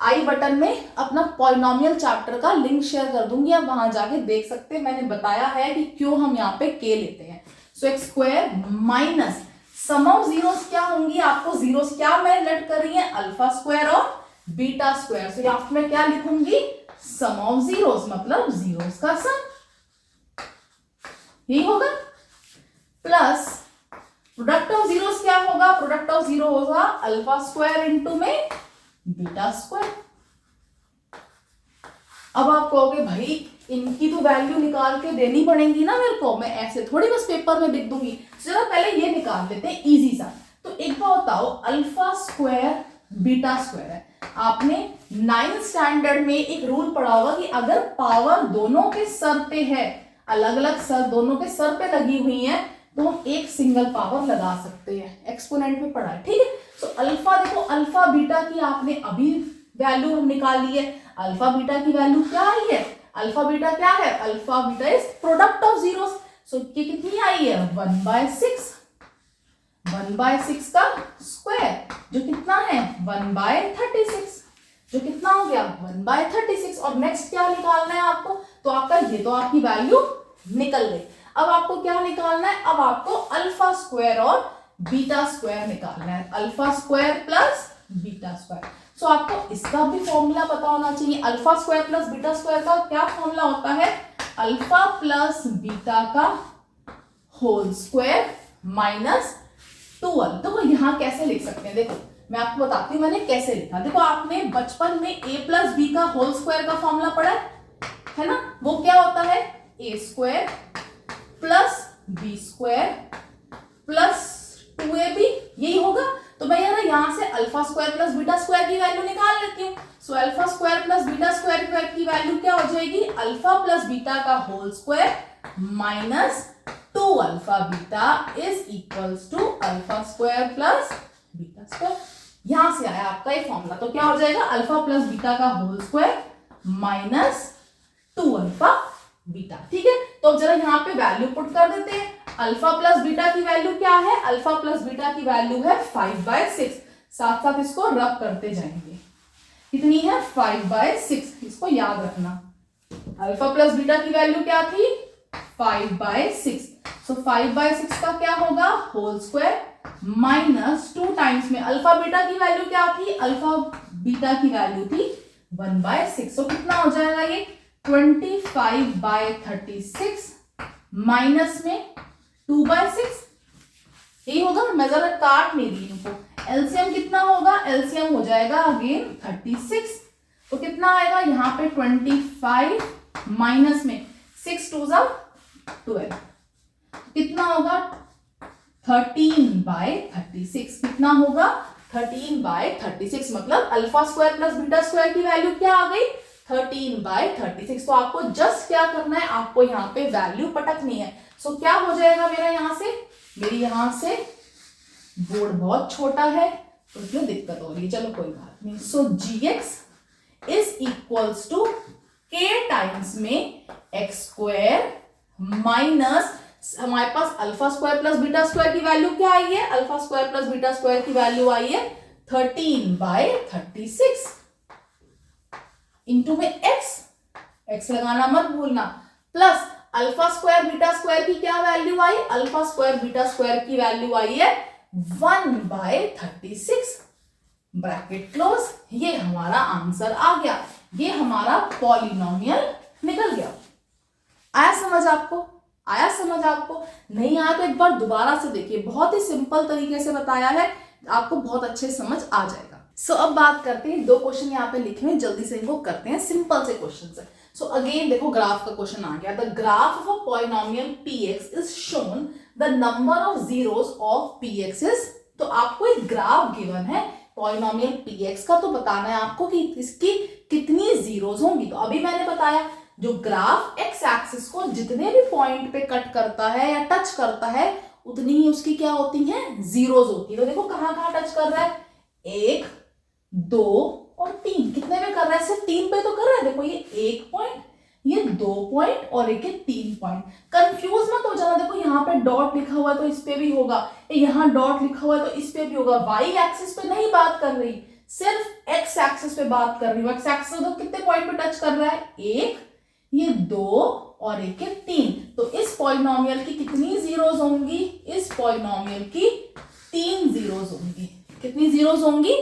आई बटन में अपना पॉलिनोमियल चैप्टर का लिंक शेयर कर दूंगी, आप वहां जाके देख सकते हैं। मैंने बताया है कि क्यों हम यहाँ पे k लेते हैं। So x square minus sum of zeros क्या होंगी, आपको जीरोस क्या मैं लेट कर रही है, अल्फा स्क्वायर और बीटा स्क्वायर। सो यहाँ पे मैं क्या लिखूंगी, सम ऑफ जीरोस, मतलब जीरोस का सम, यही होगा, प्लस प्रोडक्ट ऑफ जीरोस क्या होगा, प्रोडक्ट ऑफ जीरो होगा अल्फा स्क्वायर इंटू में बीटा स्क्वायर। अब आप कहोगे भाई इनकी तो वैल्यू निकाल के देनी पड़ेगी ना मेरे को, मैं ऐसे थोड़ी बस पेपर में लिख दूंगी। चलो पहले ये निकाल लेते हैं इजी सा। तो एक बार बताओ, अल्फा स्क्वायर बीटा स्क्वायर है, आपने 9th स्टैंडर्ड में एक रूल पढ़ा होगा कि अगर पावर दोनों के सर पे है, अलग अलग सर दोनों के सर पे लगी हुई है, तो हम एक सिंगल पावर लगा सकते हैं, एक्सपोनेंट में पढ़ा है। ठीक है, तो अल्फा देखो, अल्फा बीटा की आपने अभी वैल्यू निकाल ली है। अल्फा बीटा की वैल्यू क्या आई है, अल्फा बीटा क्या है, alpha beta is product of zeros. So ये कितनी आई है, 1/6, 1/6 का स्क्वायर जो कितना है 1/36, जो कितना हो गया 1/36। और नेक्स्ट क्या निकालना है आपको, तो आपका ये तो आपकी वैल्यू निकल गई। अब आपको क्या निकालना है, अब आपको अल्फा स्क्वायर और बीटा स्क्वायर निकालना है, alpha square plus beta square. So आपको इसका भी फॉर्मूला पता होना चाहिए। Alpha square plus beta square का क्या फॉर्मूला होता है, अल्फा प्लस बीटा का होल स्क्वायर माइनस 12। देखो यहाँ कैसे लिख सकते हैं, देखो मैं आपको बताती हूँ मैंने कैसे लिखा। देखो आपने बचपन में a प्लस बी का होल स्क्वायर का फॉर्मूला पढ़ा है ना, वो क्या होता है, a square plus b square plus 2ab, यही होगा। तो मैं यार यहाँ से alpha square plus beta square की वैल्यू निकाल लेती हूँ। So alpha square plus beta square की वैल्यू क्या हो जाएगी, अल्फा प्लस बीटा का whole square minus 2 alpha beta is equals to alpha square plus beta square. यहां से आया आपका ये फॉर्मूला। तो क्या हो जाएगा, अल्फा प्लस बीटा का whole square minus 2 alpha beta. ठीक है, तो अब जरा यहाँ पे वैल्यू पुट कर देते हैं। अल्फा प्लस बीटा की वैल्यू क्या है, अल्फा प्लस बीटा की वैल्यू है 5/6। साथ साथ इसको रब करते जाएंगे, कितनी है 5/6, इसको याद रखना। अल्फा प्लस बीटा की वैल्यू क्या थी 5/6। सो 5/6 का क्या होगा, होल स्क्वायर माइनस 2 टाइम्स में अल्फा बीटा की वैल्यू क्या थी, अल्फा बीटा की वैल्यू थी 1/6। सो कितना हो जाएगा ये 25/36 माइनस में 2/6, यही होगा। मैं जरा काट नहीं रही हूँ, एलसीएम कितना होगा, एलसीएम हो जाएगा अगेन 36। तो कितना आएगा यहाँ पे 25 माइनस में 6 2 12, कितना होगा 13/36, कितना होगा 13/36। मतलब alpha square plus beta square की वैल्यू क्या आ गई 13/36। तो आपको जस्ट क्या करना है, आपको यहाँ पे वैल्यू पटकनी है। सो क्या हो जाएगा मेरा यहाँ से, मेरी यहाँ से बोर्ड बहुत छोटा है तो इसमें दिक्कत हो रही है, चलो कोई बात नहीं। So gx is equals to k times में एक्स स्क्वायर माइनस, हमारे पास alpha square plus beta square की वैल्यू क्या आई है, alpha square plus beta square की वैल्यू आई है 13/36 इंटू में x लगाना मत भूलना, plus alpha square beta square की क्या वैल्यू आई, अल्फा स्क्वायर बीटा स्क्वायर की वैल्यू आई है 1/36 ब्रैकेट क्लोज। ये हमारा आंसर आ गया, ये हमारा पॉलिनोमियल निकल गया। आया समझ आपको, आया समझ आपको? नहीं आया तो एक बार दोबारा से देखिए, बहुत ही सिंपल तरीके से बताया है, आपको बहुत अच्छे समझ आ जाएगा। सो अब बात करते हैं, दो क्वेश्चन यहाँ पे लिखे हैं, जल्दी से इनको करते हैं, सिंपल से क्वेश्चन से। सो अगेन देखो ग्राफ का क्वेश्चन आ गया, the graph of a polynomial px is shown the number of zeros of px is, तो आपको एक ग्राफ गिवन है पॉलिनोमियल px का, तो बताना है आपको कि इसकी कितनी जीरोस होंगी। तो अभी मैंने बताया जो ग्राफ एक्स एक्सिस को जितने भी पॉइंट पे कट करता है या टच करता है उतनी ही उसकी क्या होती हैं, जीरोस होती है। तो देखो कहां कहां टच कर रहा है, 1 2 और 3, कितने पे कर रहा है, सिर्फ 3 पे तो कर रहा है। देखो ये 1 पॉइंट, ये 2 पॉइंट और एक 3 पॉइंट। कंफ्यूज मत हो जाना, देखो यहाँ पे डॉट लिखा हुआ है तो इस पे भी होगा, यहाँ डॉट लिखा हुआ है तो इस पे भी होगा। वाई एक्सिस पे नहीं बात कर रही, सिर्फ एक्स एक्सिस पे बात कर रही हूँ। एक्स एक्सिस तो कितने पॉइंट पे टच कर रहा है, 1, ये 2 और एक 3। तो इस पॉलिनोमियल की कितनी जीरोस होंगी, इस पॉलिनोमियल की 3 जीरोस होंगी। कितनी जीरोस होंगी,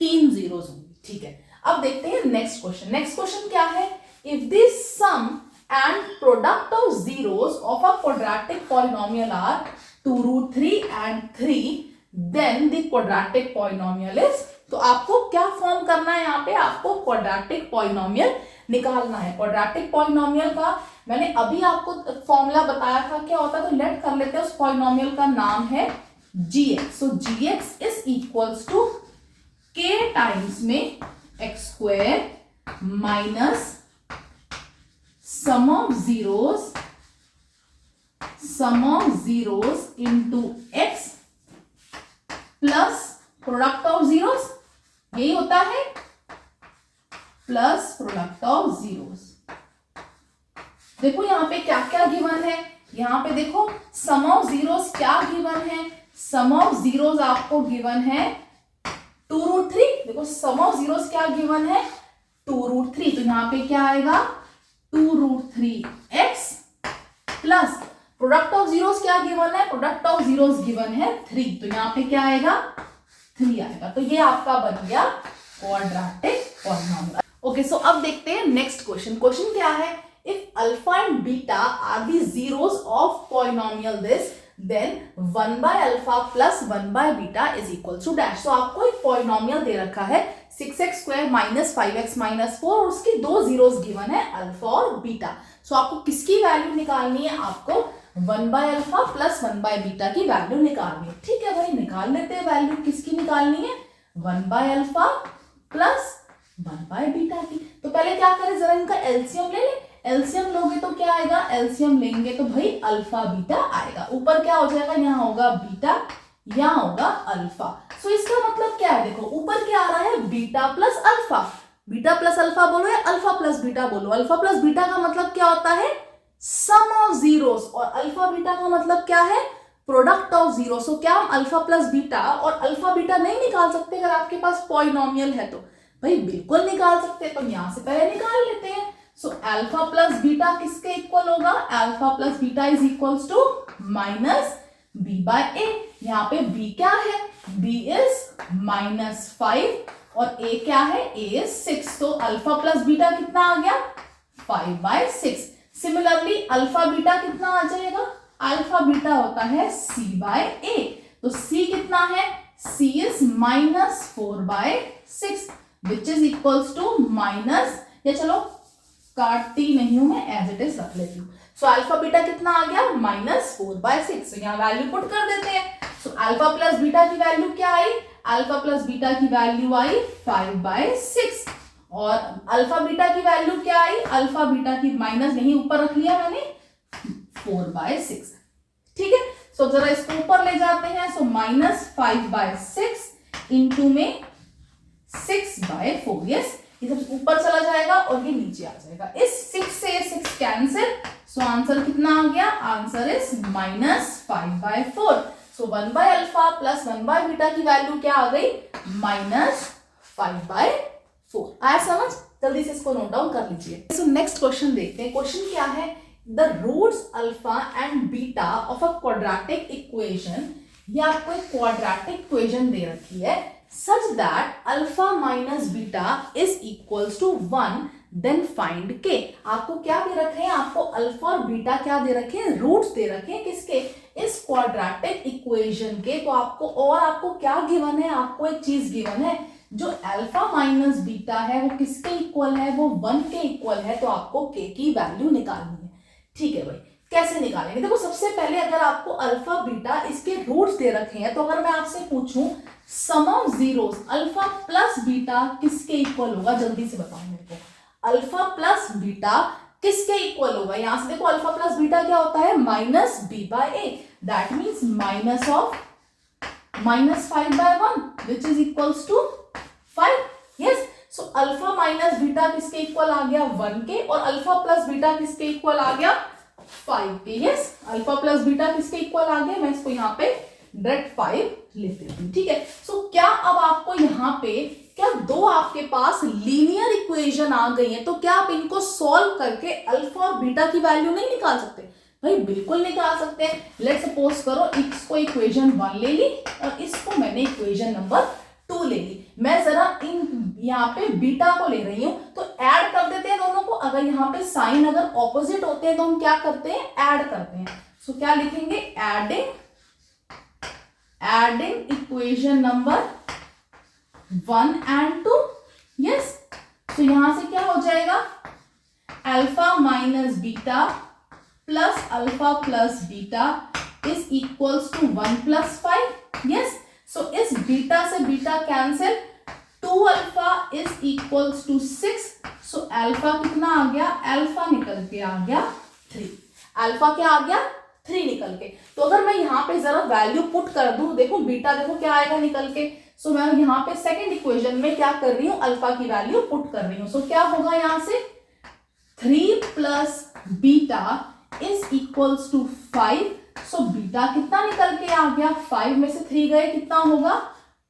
3 जीरोस होंगी। ठीक है, अब देखते हैं नेक्स्ट क्वेश्चन। नेक्स्ट क्वेश्चन क्या है, if the sum and product of zeros of a quadratic polynomial are 2√3 and 3, then the quadratic polynomial is. तो आपको क्या फॉर्म करना है, यहाँ पे आपको क्वाड्रेटिक पॉलिनोमियल निकालना है। क्वाड्रेटिक पॉलिनोमियल का मैंने अभी आपको फॉर्मूला बताया था, क्या होता है, तो लेट कर लेते हैं। उस पॉलिनोमियल का नाम है gx। So gx is equals to k times में x square minus sum of zeros into x plus product of zeros, यही होता है, प्लस प्रोडक्ट ऑफ जीरोस। देखो यहाँ पे क्या क्या गिवन है, यहाँ पे देखो सम ऑफ जीरोस क्या गिवन है, सम ऑफ जीरोस आपको गिवन है 2√3। देखो सम ऑफ जीरोस क्या गिवन है, 2√3। तो यहाँ पे क्या आएगा, 2√3x plus product of zeros क्या गिवन है, प्रोडक्ट ऑफ जीरोस गिवन है 3। तो यहाँ पे क्या आएगा, 3 आएगा। तो ये आपका बन गया क्वाड्रेटिक पॉलिनोमियल। ओके, सो अब देखते हैं नेक्स्ट क्वेश्चन। क्वेश्चन क्या है, if alpha and beta are the zeros of polynomial this, then 1/अल्फा प्लस 1/बीटा इज इक्वल टू डैश। तो आपको एक पॉलिनोमियल दे रखा है 6x square minus 5x minus 4 और उसकी 2 जीरोस गिवन है अल्फा और बीटा। सो आपको किसकी वैल्यू निकालनी है, आपको 1/अल्फा प्लस 1/बीटा की वैल्यू निकालनी है। ठीक है भाई, निकाल लेते हैं वैल्यू, किसकी निकालनी है, 1/अल्फा प्लस 1/बीटा की। तो पहले क्या करें, जरा इनका एलसीएम ले ले। एलसीएम लोगे तो क्या आएगा, एलसीएम लेंगे तो भाई अल्फा बीटा आएगा। ऊपर क्या हो जाएगा, यहाँ होगा बीटा, यहाँ होगा अल्फा। सो इसका मतलब क्या है, देखो ऊपर क्या आ रहा है, beta plus alpha. Beta plus alpha बोलो या अल्फा प्लस बीटा बोलो। अल्फा प्लस बीटा का मतलब क्या होता है, सम ऑफ जीरोस, और अल्फा बीटा का मतलब क्या है, प्रोडक्ट ऑफ जीरो। सो क्या हम अल्फा प्लस बीटा और अल्फा बीटा नहीं निकाल सकते अगर आपके पास पॉलिनोमियल है तो? भाई बिल्कुल निकाल सकते हैं, तो यहां से पहले निकाल लेते हैं। सो अल्फा प्लस बीटा किसके इक्वल होगा, alpha plus beta is equals to minus b by a. यहाँ पे b क्या है, b इज -5 और a क्या है, a इज 6। तो अल्फा प्लस बीटा कितना आ गया, 5/6। सिमिलरली अल्फा बीटा कितना आ जाएगा, अल्फा बीटा होता है c/a। तो c कितना है, c is -4/6 which is equals to minus, या चलो काटती नहीं हूं मैं, एज इट इज रख लेती हूँ। सो अल्फा बीटा कितना आ गया, -4/6। तो यहाँ वैल्यू पुट कर देते हैं। सो अल्फा प्लस बीटा की वैल्यू क्या आई, अल्फा प्लस बीटा की वैल्यू आई 5/6 और अल्फा बीटा की वैल्यू क्या आई, अल्फा बीटा की माइनस यही ऊपर रख लिया मैंने 4/6। ठीक है, सो जरा इसको ऊपर ले जाते हैं। सो -5/6 इंटू में 6/4। यस, ये सब ऊपर चला जाएगा और ये नीचे आ जाएगा। इस 6 से 6 कैंसिल, सो आंसर कितना आ गया, आंसर इज -5/4। सो 1/अल्फा प्लस 1/बीटा की वैल्यू क्या आ गई, -5/4। आया समझ? जल्दी से इसको नोट डाउन कर लीजिए। सो नेक्स्ट क्वेश्चन देखते हैं। क्वेश्चन क्या है, the roots alpha and beta of a quadratic equation. ये आपको एक क्वाड्रेटिक इक्वेशन दे रखी है such that alpha minus beta is equals to 1, then find k. आपको क्या दे रखे हैं, आपको अल्फा और बीटा क्या दे रखे हैं, रूट्स दे रखे हैं किसके, इस क्वाड्रेटिक इक्वेशन के। तो आपको क्या गिवन है, आपको एक चीज गिवन है, जो अल्फा माइनस बीटा है वो किसके इक्वल है, वो 1 के इक्वल है। तो आपको के की वैल्यू निकालनी है। ठीक है भाई, कैसे निकालेंगे, देखो सबसे पहले अगर आपको अल्फा बीटा इसके रूट्स दे रखे हैं, तो अगर मैं आपसे पूछूं sum of zeros alpha plus beta किसके इक्वल होगा, जल्दी से बताओ मेरे को। अल्फा प्लस बीटा किसके इक्वल होगा, यहां से देखो अल्फा प्लस बीटा क्या होता है, -b/a, that means minus of -5/1 which is equals to 5। Yes, so alpha minus beta किसके इक्वल आ गया, 1 के, और अल्फा प्लस बीटा किसके इक्वल आ गया, 5 के। यस, अल्फा प्लस बीटा किसके इक्वल आ गया, मैं इसको यहाँ पे डायरेक्ट 5 लिख देती हूँ। ठीक है, सो क्या अब आपको यहाँ पे क्या दो आपके पास लीनियर इक्वेशन आ गई है, तो क्या आप इनको सॉल्व करके अल्फा और बीटा की वैल्यू नहीं निकाल सकते, भाई बिल्कुल निकाल सकते हैं। लेट्स सपोज करो इसको इक्वेशन 1 ले ली और इसको मैंने इक्वेशन नंबर 2 ले ली। मैं जरा इन यहाँ पे बीटा को ले रही हूं, तो ऐड कर देते हैं दोनों को। अगर यहाँ पे साइन अगर ऑपोजिट होते हैं तो हम क्या करते हैं, ऐड करते हैं। सो क्या लिखेंगे, adding equation number 1 and 2। Yes, तो यहां से क्या हो जाएगा, alpha minus beta plus alpha plus beta is equals to 1 + 5। Yes, so इस बीटा से beta cancel, 2 alpha is equals to 6। So alpha कितना आ गया, अल्फा निकल के आ गया 3। अल्फा क्या आ गया, 3 निकल के। तो अगर मैं यहाँ पे जरा वैल्यू पुट कर दूं, देखो बीटा देखो क्या आएगा निकल के। सो मैं यहाँ पे सेकंड इक्वेशन में क्या कर रही हूँ, अल्फा की वैल्यू पुट कर रही हूँ। सो क्या होगा यहाँ से, 3 + beta is equals to 5। So beta कितना निकल के आ गया, 5 में से 3 गए कितना होगा,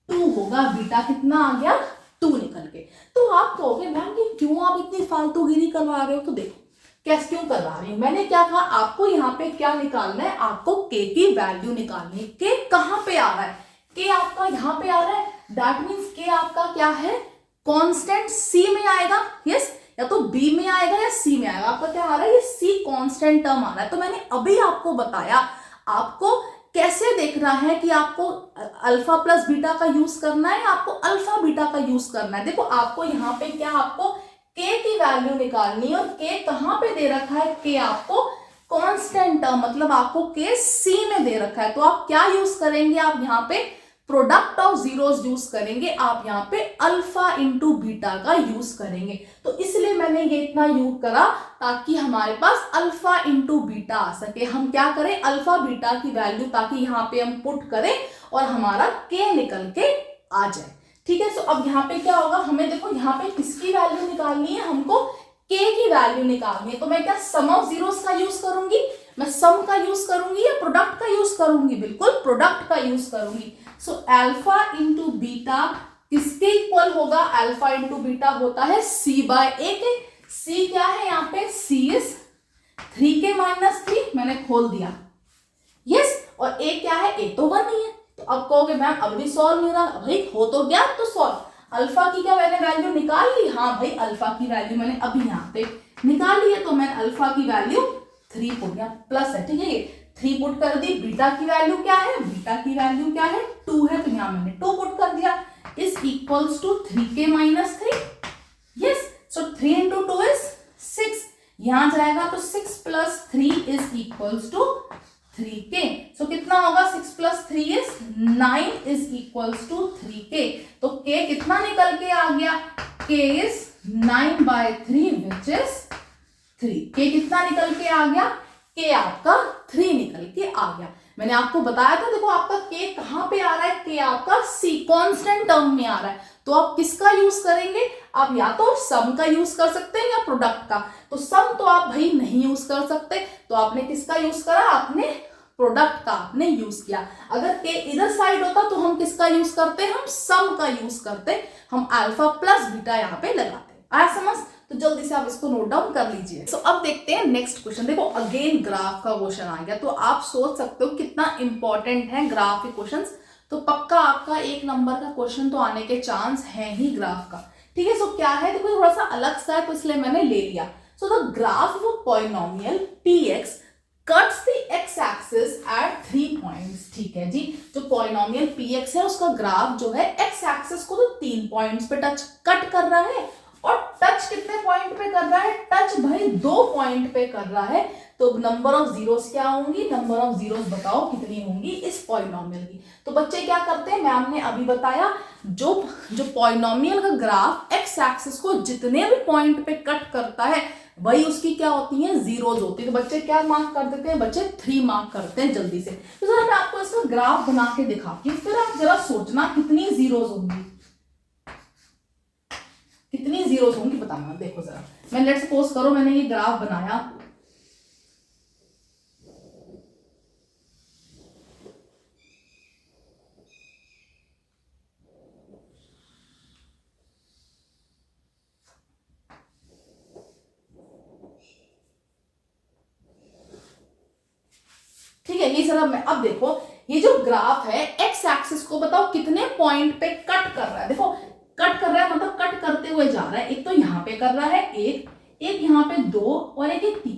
2 होगा। बीटा कितना आ गया, 2 निकल के। तो आप कहोगे मैम कि क्यों आप इतनी फालतूगिरी करवा रहे हो, तो देखो कैसे क्यों करवा रही हूं। मैंने क्या कहा, आपको यहाँ पे क्या निकालना है, आपको के की वैल्यू निकालनी है। के कहां पे आ रहा है, के आपका यहाँ पे आ रहा है, दैट मीन्स के आपका क्या है, कांस्टेंट सी में आएगा। यस, या तो बी में आएगा या सी में आएगा। आपका क्या आ रहा है, ये सी कांस्टेंट टर्म आ रहा है। तो मैंने अभी आपको बताया आपको कैसे देखना है कि आपको अल्फा प्लस बीटा का यूज करना है, आपको अल्फा बीटा का यूज करना है। देखो आपको यहाँ पे क्या, आपको के की वैल्यू निकालनी है, और के कहां पे दे रखा है, के आपको कांस्टेंट टर्म, मतलब आपको के सी में दे रखा है। तो आप क्या यूज करेंगे, आप यहाँ पे प्रोडक्ट ऑफ जीरोस यूज करेंगे, आप यहाँ पे अल्फा इंटू बीटा का यूज करेंगे। तो इसलिए मैंने ये इतना यूज करा ताकि हमारे पास अल्फा इंटू बीटा आ सके। हम क्या करें, अल्फा बीटा की वैल्यू ताकि यहाँ पे हम पुट करें और हमारा के निकल के आ जाए। ठीक है, सो अब यहाँ पे क्या होगा, हमें देखो यहाँ पे किसकी वैल्यू निकालनी है, हमको के की वैल्यू निकालनी है। तो मैं क्या सम ऑफ जीरोस का यूज करूंगी, मैं सम का यूज करूंगी या प्रोडक्ट का यूज करूंगी, बिल्कुल प्रोडक्ट का यूज करूंगी। सो अल्फा इंटू बीटा किसके इक्वल होगा, अल्फा इंटू बीटा होता है c/a के। c क्या है यहाँ पे, c इज 3k - 3, मैंने खोल दिया। यस, और a क्या है, a तो 1 ही है। तो अब कहोगे मैम अब भी सॉल्व नहीं रहा, भाई हो तो गया तो सॉल्व। अल्फा की क्या मैंने वैल्यू निकाल ली, हाँ भाई अल्फा की वैल्यू मैंने अभी यहाँ पे निकाल ली है। तो मैं अल्फा की वैल्यू 3 पुट किया, प्लस है, ठीक है, ये 3 पुट कर दी। बीटा की वैल्यू क्या है, बीटा की वैल्यू क्या है, 2 है, तो यहाँ मैंने 2 पुट कर दिया, is equals to 3k - 3। Yes, so 3 into 2 is 6, यहां जाएगा तो 6 + 3 इज इक्वल्स टू 3k। सो कितना होगा, 6 + 3 is 9 is equals to 3k। तो k कितना निकल के आ गया, k is 9/3 विच इज 3। के कितना निकल के आ गया, के आपका 3 निकल के आ गया। मैंने आपको बताया था, देखो आपका के कहां पे आ रहा है, के आपका सी कांस्टेंट टर्म में आ रहा है। तो आप किसका यूज करेंगे, आप या तो सम का यूज कर सकते हैं या प्रोडक्ट का। तो सम तो आप भाई नहीं यूज कर सकते, तो आपने किसका यूज करा, आपने प्रोडक्ट का आपने यूज किया। अगर के इधर साइड होता तो हम किसका यूज करते, हम सम का यूज करते, हम अल्फा प्लस बीटा यहाँ पे लगाते। आया समझ? तो जल्दी से आप इसको नोट डाउन कर लीजिए। तो अब देखते हैं नेक्स्ट क्वेश्चन। देखो अगेन ग्राफ का क्वेश्चन आ गया, तो आप सोच सकते हो कितना इंपॉर्टेंट है ग्राफ के क्वेश्चंस। तो पक्का आपका 1 नंबर का क्वेश्चन तो आने के चांस है ही ग्राफ का। ठीक है, सो क्या है, देखो थोड़ा सा अलग सा है तो इसलिए मैंने ले लिया। So the graph of polynomial px cuts the x axis at 3 points। ठीक है जी, जो पॉलिनोमियल px है उसका ग्राफ जो है x एक्सिस को तो 3 पॉइंट्स पे टच कट कर रहा है। और टच कितने पॉइंट पे कर रहा है, टच भाई 2 पॉइंट पे कर रहा है। तो नंबर ऑफ जीरोस क्या होंगी, नंबर ऑफ जीरोस बताओ कितनी होंगी इस पॉलिनोमियल की। तो बच्चे क्या करते हैं, मैम ने अभी बताया, जो पॉलिनोमियल का ग्राफ एक्स एक्सिस को जितने भी पॉइंट पे कट करता है वही उसकी क्या होती है, जीरोज होती है। तो बच्चे क्या मार्क कर देते हैं, बच्चे 3 मार्क करते हैं जल्दी से। तो जरा मैं आपको इसका ग्राफ बना के दिखाती हूँ, फिर आप जरा सोचना कितनी जीरोज होंगी, कितनी जीरोस होंगी बताना। देखो जरा, मैं लेट्स सपोज करो मैंने ये ग्राफ बनाया, ठीक है। ये जरा अब देखो, ये जो ग्राफ है एक्स एक्सिस को बताओ कितने पॉइंट पे कट कर रहा है। देखो कट कर रहा है मतलब कट करते हुए जा रहा है, एक तो यहाँ पे कर रहा है, एक यहाँ पे 2 और एक 3,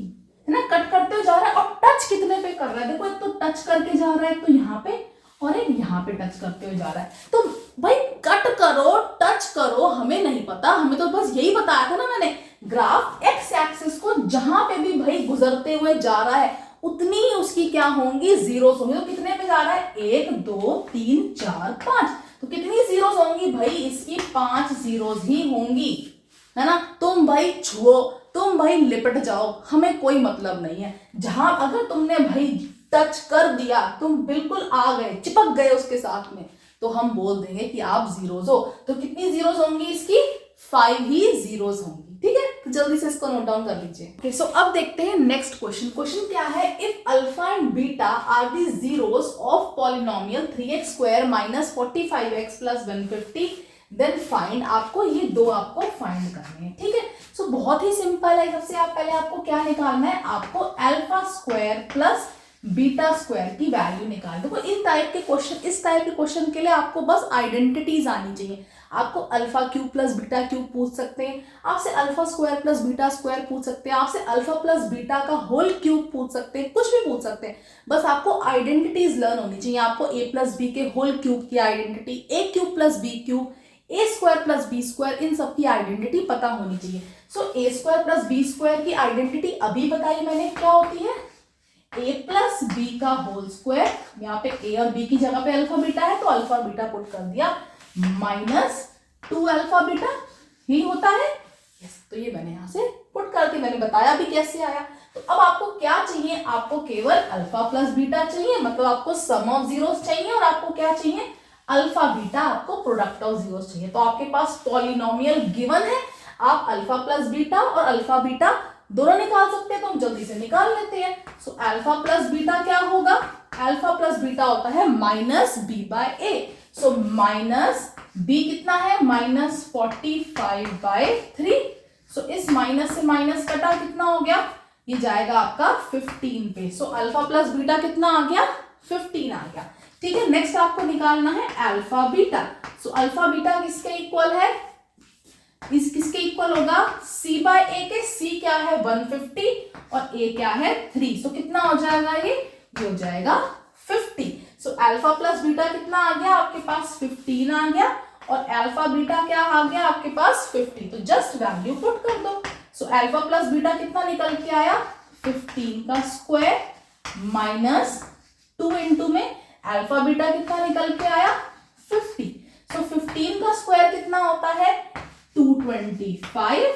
है ना, कट करते हुए जा रहा है। और टच कितने पे कर रहा है, देखो एक तो टच करके जा रहा है, एक तो यहाँ पे और एक यहाँ पे टच करते हुए जा रहा है। तो भाई कट करो टच करो हमें नहीं पता, हमें तो बस यही बताया था ना मैंने, ग्राफ एक्स एक्सिस को जहां पे भी भाई गुजरते हुए जा रहा है उतनी ही उसकी क्या होंगी, जीरोस होंगी। तो कितने पे जा रहा है, 1 2 3 4 5, तो कितनी जीरोस होंगी भाई, इसकी 5 जीरोस ही होंगी, है ना। तुम भाई छुओ, तुम भाई लिपट जाओ, हमें कोई मतलब नहीं है। जहां अगर तुमने भाई टच कर दिया, तुम बिल्कुल आ गए, चिपक गए उसके साथ में, तो हम बोल देंगे कि आप जीरोस हो। तो कितनी जीरोस होंगी इसकी, 5 ही जीरोस होंगी। ठीक है, तो जल्दी से इसको नोट डाउन कर लीजिए। सो अब देखते हैं नेक्स्ट क्वेश्चन। क्वेश्चन क्या है, if alpha and beta are the zeros of polynomial 3x square minus 45x plus 150 then find, आपको ये दो आपको फाइंड करने हैं। ठीक है, सो बहुत ही सिंपल है। सबसे आप पहले आपको क्या निकालना है, आपको alpha square plus beta square की वैल्यू निकाल। देखो इन टाइप के क्वेश्चन, इस टाइप के क्वेश्चन के लिए आपको बस आइडेंटिटीज आनी चाहिए। आपको alpha cube plus beta cube पूछ सकते हैं, आपसे alpha square plus beta square पूछ सकते हैं, आपसे अल्फा प्लस बीटा का होल क्यूब पूछ सकते हैं, कुछ भी पूछ सकते हैं। बस आपको आइडेंटिटीज लर्न होनी चाहिए। आपको ए प्लस बी के होल क्यूब की आइडेंटिटी, ए क्यूब प्लस बी क्यूब, ए स्क्वायर प्लस बी स्क्वायर, इन सब की आइडेंटिटी पता होनी चाहिए। सो ए स्क्वायर प्लस बी स्क्वायर की आइडेंटिटी अभी बताई मैंने, क्या होती है, ए प्लस बी का होल स्क्वायर, यहाँ पे ए और बी की जगह पे अल्फा बीटा है तो अल्फा बीटा पुट कर दिया, माइनस 2 अल्फा बीटा, ही होता है। यस, तो ये मैंने यहां से पुट करके मैंने बताया भी कैसे आया। तो अब आपको क्या चाहिए, आपको केवल अल्फा प्लस बीटा चाहिए, मतलब आपको सम ऑफ जीरोस चाहिए, और आपको क्या चाहिए, अल्फा बीटा, आपको प्रोडक्ट ऑफ जीरोस चाहिए। तो आपके पास पॉलिनोमियल गिवन है, आप अल्फा प्लस बीटा और अल्फा बीटा दोनों निकाल सकते हैं, तो हम जल्दी से निकाल लेते हैं। सो अल्फा प्लस बीटा क्या होगा, अल्फा प्लस बीटा होता है minus b by A. So minus B कितना है, माइनस 45/3। सो इस माइनस से माइनस कटा, कितना हो गया, ये जाएगा आपका 15 पे। सो अल्फा प्लस बीटा कितना आ गया, 15 आ गया। ठीक है, नेक्स्ट आपको निकालना है alpha beta. So alpha beta किसके इक्वल है, इस किसके इक्वल होगा, c बाय ए के। c क्या है 150 और a क्या है 3। सो कितना हो जाएगा, ये हो जाएगा 50। सो अल्फा प्लस बीटा कितना आ गया आपके पास, 15 आ गया, और अल्फा बीटा क्या आ गया आपके पास 50। तो जस्ट वैल्यू पुट कर दो। सो अल्फा प्लस बीटा कितना निकल के आया, 15 का स्क्वायर माइनस 2 इंटू में अल्फा बीटा कितना निकल के आया 50। सो 15 का स्क्वायर कितना होता है, 225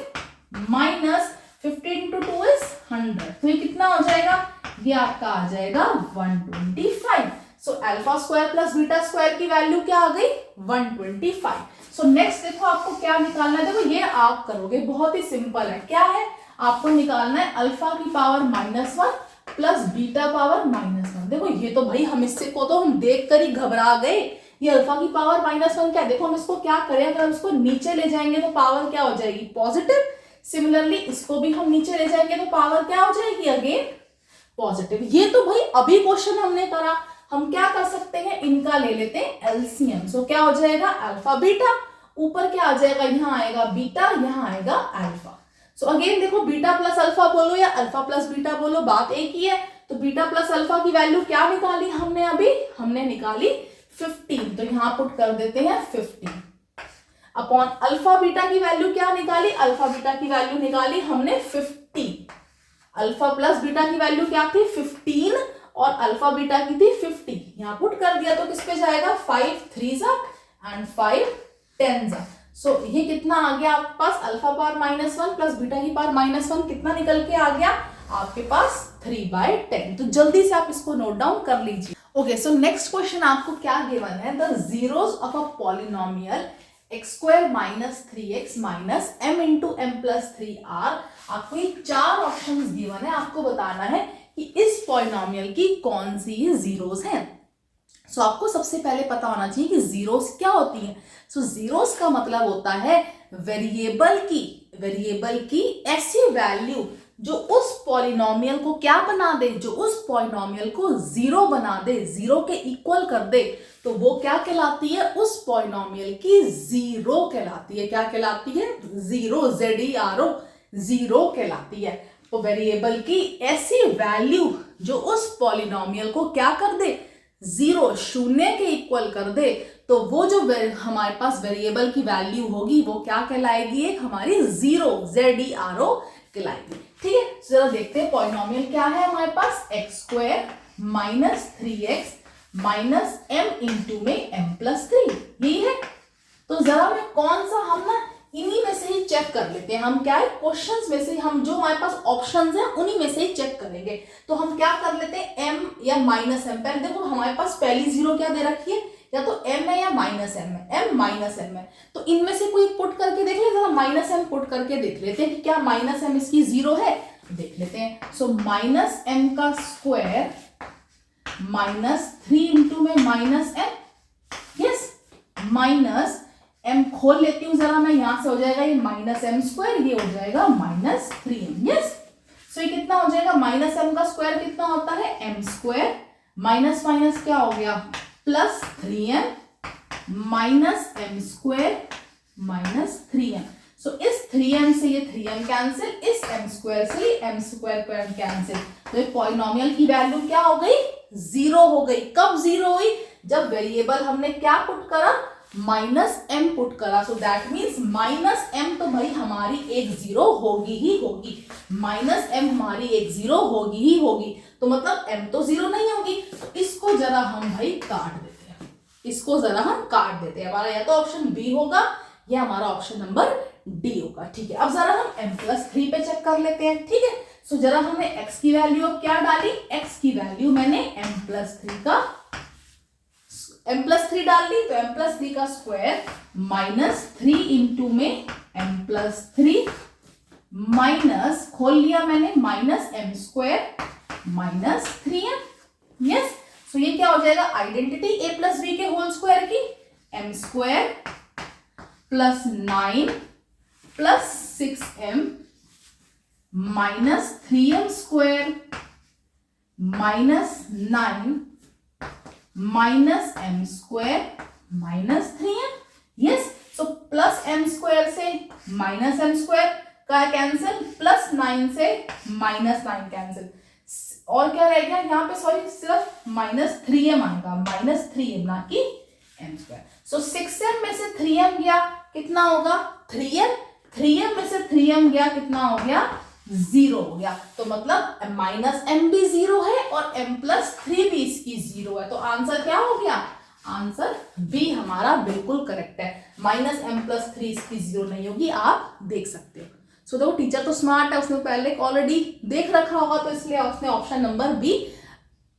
माइनस 50 इंटू 2 इज 100, तो ये कितना हो जाएगा, ये आपका आ जाएगा 125। सो alpha square plus beta square की वैल्यू क्या आ गई, 125। सो नेक्स्ट देखो आपको क्या निकालना है, देखो ये आप करोगे, बहुत ही सिंपल है, क्या है, आपको निकालना है अल्फा की पावर -1 प्लस बीटा पावर -1। देखो ये तो भाई हम इससे को तो हम देख कर ही घबरा गए, ये अल्फा की पावर -1 क्या है, देखो हम इसको क्या करें, अगर हम इसको नीचे ले जाएंगे तो पावर क्या हो जाएगी, पॉजिटिव। सिमिलरली इसको भी हम नीचे ले जाएंगे तो पावर क्या हो जाएगी, अगेन पॉजिटिव। ये तो भाई अभी क्वेश्चन हमने करा, हम क्या कर सकते हैं, इनका ले लेते हैं एलसीएम। सो क्या हो जाएगा, अल्फा बीटा, ऊपर क्या आ जाएगा, यहाँ आएगा बीटा, यहाँ आएगा अल्फा। सो अगेन देखो बीटा प्लस अल्फा बोलो या अल्फा प्लस बीटा बोलो, बात एक ही है। तो बीटा प्लस अल्फा की वैल्यू क्या निकाली हमने, अभी हमने निकाली 15, तो यहाँ पुट कर देते हैं 15 अपॉन अल्फा बीटा की वैल्यू क्या निकाली, अल्फा बीटा की वैल्यू निकाली हमने 50, अल्फा प्लस बीटा की वैल्यू क्या थी 15 और अल्फा बीटा की थी 50, यहाँ पुट कर दिया तो किस पे जाएगा, 5 3s एंड 5 10s। सो ये कितना आ गया आपके पास, अल्फा पावर -1 प्लस बीटा की पावर -1 कितना निकल के आ गया आपके पास 3/10। तो जल्दी से आप इसको नोट डाउन कर लीजिए। ओके, सो नेक्स्ट क्वेश्चन आपको क्या गिवन है, the zeros of a polynomial x² - 3x - m × m + 3r। आपको ये 4 ऑप्शंस गिवन है, आपको बताना है कि इस पॉलिनोमियल की कौन सी जीरोस हैं। सो आपको सबसे पहले पता होना चाहिए कि जीरोस क्या होती हैं। सो जीरोस का मतलब होता है वेरिएबल की ऐसी वैल्यू जो उस पॉलिनोमियल को क्या बना दे, जो उस पॉलिनोमियल को जीरो बना दे, जीरो के इक्वल कर दे, तो वो क्या कहलाती है, उस पॉलिनोमियल की जीरो कहलाती है। क्या कहलाती है, जीरो, ZERO, जीरो कहलाती है। तो वेरिएबल की ऐसी वैल्यू जो उस पॉलिनोमियल को क्या कर दे, जीरो, शून्य के इक्वल कर दे, तो वो जो हमारे पास वेरिएबल की वैल्यू होगी वो क्या कहलाएगी, एक हमारी जीरो, ZERO कहलाएगी। ठीक है, जरा देखते हैं पॉलिनोमियल क्या है हमारे पास, x² - 3x - m × में m + 3, यही है। तो जरा मैं कौन सा, हम ना इन्हीं में से ही चेक कर लेते हैं, हम क्या है क्वेश्चंस में से हम जो हमारे पास ऑप्शंस हैं उन्हीं में से ही चेक करेंगे। तो हम क्या कर लेते हैं, m या -m। पहले देखो हमारे पास पहली जीरो क्या दे रखी है, या तो m है या -m है, m -m है। तो इनमें से कोई पुट करके देख ले, जरा -m पुट करके देख लेते हैं कि क्या -m इसकी जीरो है, देख लेते हैं। सो -m का स्क्वायर -3 × में -m, यस, -m खोल लेती हूं जरा मैं, यहां से हो जाएगा ये -m², ये हो जाएगा -3m, यस। सो ये कितना हो जाएगा, -m का स्क्वायर कितना होता है, m², माइनस माइनस क्या हो गया, +3m -m² -3m। सो इस 3m से ये 3m कैंसिल, इस m² से ये m² कैंसिल, तो ये पॉलिनोमियल की वैल्यू क्या हो गई, जीरो हो गई। कब जीरो हुई, जब वेरिएबल हमने क्या पुट करा, -m पुट करा। सो दैट मीन्स -m तो भाई हमारी एक जीरो होगी ही होगी, -m हमारी एक जीरो होगी ही होगी, तो मतलब m तो जीरो नहीं होगी। तो इसको जरा हम भाई काट देते हैं, इसको जरा हम काट देते हैं, हमारा या तो ऑप्शन बी होगा या हमारा ऑप्शन नंबर डी होगा। ठीक है, अब जरा हम m + 3 पे चेक कर लेते हैं। ठीक है, सो जरा हमने x की वैल्यू अब क्या डाली, x की वैल्यू मैंने m + 3 डाल दी, तो m + 3 का स्क्वायर -3 × में m + 3 माइनस, खोल लिया मैंने, -m² -3m, यस। सो ये क्या हो जाएगा, आइडेंटिटी a + b के होल स्क्वायर की, m² + 9 + 6m -3m² -9 - m², yes. सो +m² से -m² का कैंसिल, +9 से -9 कैंसिल, और क्या रह गया यहाँ पे, सॉरी सिर्फ -3m आएगा, -3m ना कि m²। सो 6m में से 3m गया, कितना होगा 3m, 3m में से 3m गया, कितना हो गया 0 हो गया। तो मतलब -m भी 0 है और m + 3 भी इसकी 0 है। तो आंसर क्या हो गया, आंसर बी हमारा बिल्कुल करेक्ट है। माइनस एम प्लस थ्री इसकी जीरो नहीं होगी, आप देख सकते हो। सो देखो टीचर तो स्मार्ट है, उसने पहले ऑलरेडी देख रखा होगा, तो इसलिए उसने ऑप्शन नंबर बी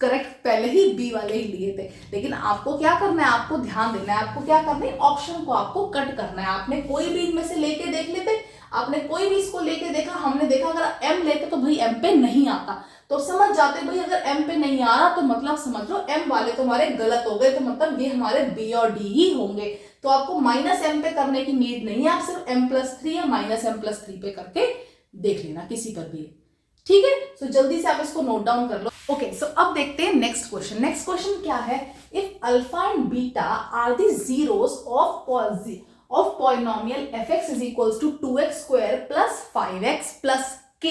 करेक्ट पहले ही बी वाले ही लिए थे। लेकिन आपको क्या करना है, आपको ध्यान देना है, आपको क्या करना है, ऑप्शन को आपको कट करना है। आपने कोई भी इनमें से लेके देख लेते, आपने कोई भी इसको लेके देखा, हमने देखा अगर एम लेते तो भाई एम पे नहीं आता, तो समझ जाते भाई अगर एम पे नहीं आ रहा तो मतलब समझ लो एम वाले तुम्हारे गलत हो गए, तो मतलब ये हमारे बी और डी ही होंगे। तो आपको माइनस एम पे करने की नीड नहीं है, आप सिर्फ एम प्लस थ्री या माइनस एम प्लस थ्री पे करके देख लेना किसी पर भी, ठीक है। सो जल्दी से आप इसको नोट डाउन कर लो। ओके, सो अब देखते हैं नेक्स्ट क्वेश्चन। नेक्स्ट क्वेश्चन क्या है, if alpha and beta are the zeros of polynomial fx is equals to 2x square plus 5x plus k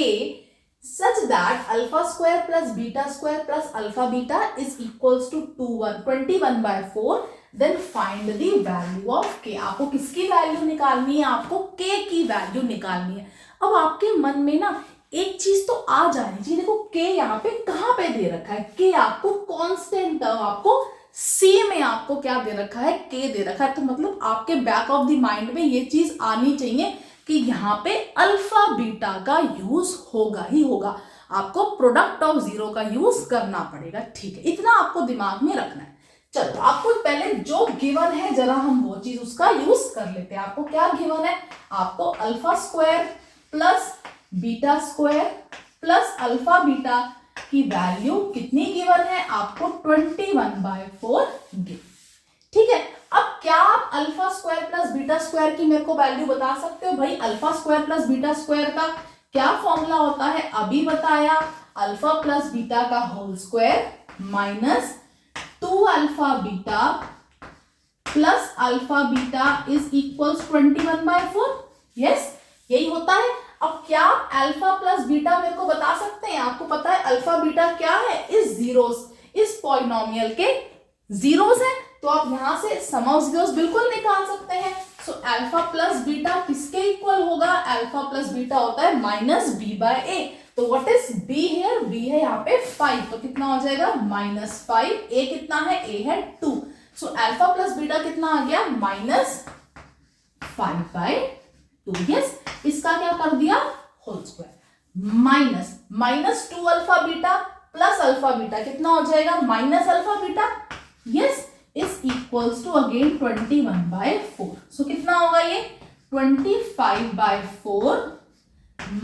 such that alpha square plus beta square plus alpha beta is equals to 21/4, then find the value of k। आपको किसकी value निकालनी है, आपको k की value निकालनी है। अब आपके मन में ना एक चीज तो आ जानी चाहिए, देखो k यहाँ पे कहाँ पे दे रखा है, k आपको कांस्टेंट टर्म, आपको C में आपको क्या दे रखा है, k दे रखा है, तो मतलब आपके बैक ऑफ द माइंड में ये चीज आनी चाहिए कि यहाँ पे अल्फा बीटा का यूज होगा ही होगा, आपको प्रोडक्ट ऑफ जीरो का यूज करना पड़ेगा, ठीक है। इतना आपको दिमाग में रखना है। चलो आपको पहले जो गिवन है जरा हम वो चीज उसका यूज कर लेते हैं। आपको क्या गिवन है, आपको alpha square plus beta square plus alpha beta की वैल्यू कितनी गिवन है, आपको 21/4 गिवन, ठीक है। अब क्या आप alpha square plus beta square की मेरे को वैल्यू बता सकते हो, भाई alpha square plus beta square का क्या फॉर्मूला होता है, अभी बताया, अल्फा प्लस बीटा का whole square minus 2 alpha beta plus alpha beta is equals 21/4, yes यही होता है। अब क्या अल्फा प्लस बीटा मेरे को बता सकते हैं, आपको पता है अल्फा बीटा क्या है, इस जीरोस, इस पॉलिनोमियल के जीरोस है, तो आप यहां से सम ऑफ जीरोस बिल्कुल निकाल सकते हैं। सो अल्फा प्लस बीटा किसके इक्वल होगा, अल्फा प्लस बीटा होता है माइनस बी बाय ए, तो what is b here, b है यहाँ पे 5, तो कितना हो जाएगा -5, ए कितना है, ए है 2, सो अल्फा प्लस बीटा कितना आ गया -5/2, यस। इसका क्या कर दिया, whole square minus 2 alpha beta plus alpha beta कितना हो जाएगा, minus alpha beta, yes, is equals to again 21/4, so कितना होगा ये 25/4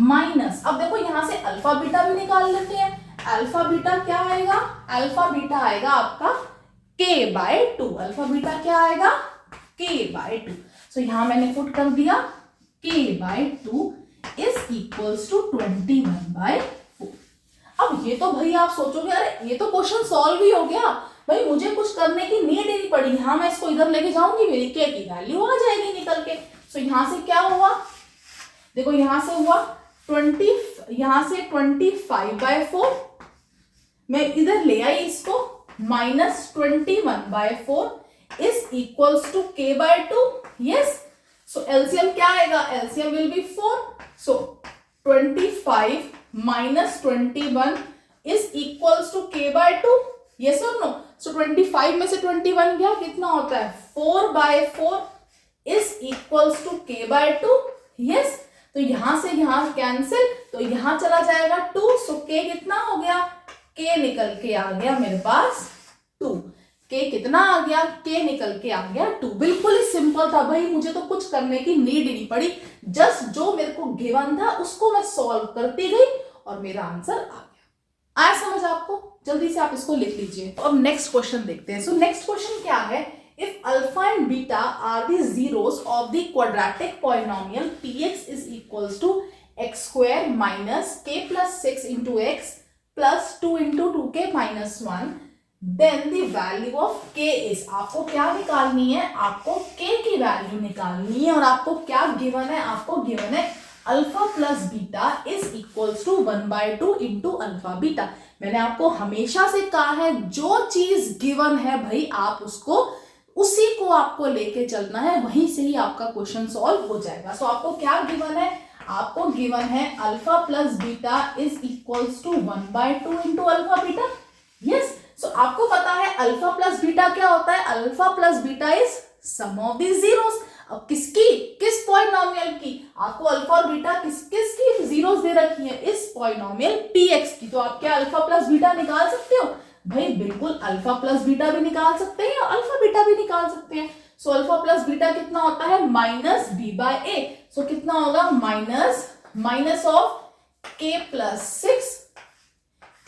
माइनस, अब देखो यहां से अल्फा बीटा भी निकाल लेते हैं, अल्फा बीटा क्या आएगा, अल्फा बीटा आएगा आपका k/2, अल्फा बीटा क्या आएगा k/2, सो यहां मैंने पुट कर दिया k/2 इज इक्वल्स टू 21/4। अब ये तो भाई आप सोचोगे अरे ये तो क्वेश्चन सॉल्व ही हो गया, भाई मुझे कुछ करने की नीड ही नहीं पड़ी, हाँ मैं इसको इधर लेके जाऊंगी, मेरी k की वैल्यू आ जाएगी निकल के। सो यहां से क्या हुआ, देखो यहां से हुआ 25/4, मैं इधर ले आई इसको, -21/4 is equals to k/2, yes. So LCM क्या आएगा, LCM will be 4, so 25 - 21 is equals to k/2, yes और नो। सो 25 में से 21 गया, कितना होता है 4/4 is equals to k/2, yes. तो यहां से यहां कैंसिल, तो यहां चला जाएगा 2, सो k कितना हो गया, k निकल के आ गया मेरे पास 2, k कितना आ गया, k निकल के आ गया 2। बिल्कुल ही सिंपल था भाई, मुझे तो कुछ करने की नीड ही नहीं पड़ी, जस्ट जो मेरे को गिवन था उसको मैं सॉल्व करती गई और मेरा आंसर आ गया। आया समझ आपको, जल्दी से आप इसको लिख लीजिए। तो अब नेक्स्ट क्वेश्चन देखते हैं। सो नेक्स्ट क्वेश्चन क्या है, if alpha and beta are the zeros of the quadratic polynomial px is equals to x² minus k plus 6 into x plus 2 into 2k minus 1, then the value of k is, आपको क्या निकालनी है, आपको k की value निकालनी है, और आपको क्या गिवन है, आपको गिवन है alpha plus beta is equals to 1/2 into alpha beta. मैंने आपको हमेशा से कहा है जो चीज गिवन है भाई आप उसको उसी को आपको लेके चलना है, वहीं से ही आपका क्वेश्चन सॉल्व हो जाएगा। सो आपको क्या गिवन है, आपको गिवन है alpha plus beta is equals to 1/2 into alpha beta, yes. So आपको पता है अल्फा प्लस बीटा क्या होता है, alpha plus beta is sum of the zeros. अब किस पॉलिनोमियल की, आपको अल्फा और बीटा किसकी जीरोस दे रखी है, इस पॉलिनोमियल px की। तो आप क्या अल्फा प्लस बीटा निकाल सकते हो भाई, बिल्कुल अल्फा प्लस बीटा भी निकाल सकते हैं या अल्फा बीटा भी निकाल सकते हैं। सो अल्फा प्लस बीटा कितना होता है, माइनस बी बाय ए। सो कितना होगा, माइनस ऑफ k प्लस 6,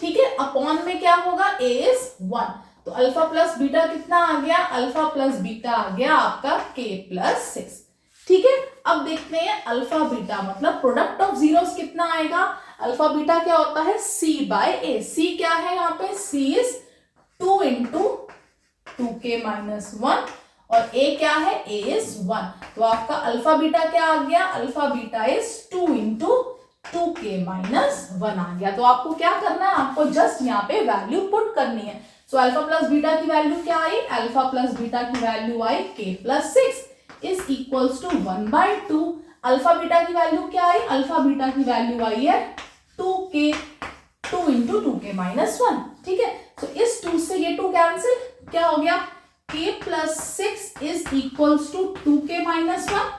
ठीक है, अपॉन में क्या होगा, a is 1। तो अल्फा प्लस बीटा कितना आ गया, अल्फा प्लस बीटा आ गया आपका k प्लस 6, ठीक है। अब देखते हैं अल्फा बीटा मतलब प्रोडक्ट ऑफ जीरोस कितना आएगा। अल्फा बीटा क्या होता है, c बाय a। c क्या है यहाँ पे, c is 2 into 2k minus 1 और a क्या है, a is 1। तो आपका अल्फा बीटा क्या आ गया, alpha beta is 2 into 2k minus 1 आ गया। तो आपको क्या करना है, आपको जस्ट यहाँ पे वैल्यू पुट करनी है। सो अल्फा प्लस बीटा की वैल्यू क्या आई, अल्फा प्लस बीटा की वैल्यू आई k plus 6 is equals to 1/2। Alpha beta की वैल्यू क्या आई, अल्फा बीटा की वैल्यू आई है 2 into 2k minus 1, ठीक है। तो इस 2 से ये 2 कैंसिल, क्या हो गया, k plus 6 is equals to 2k minus 1।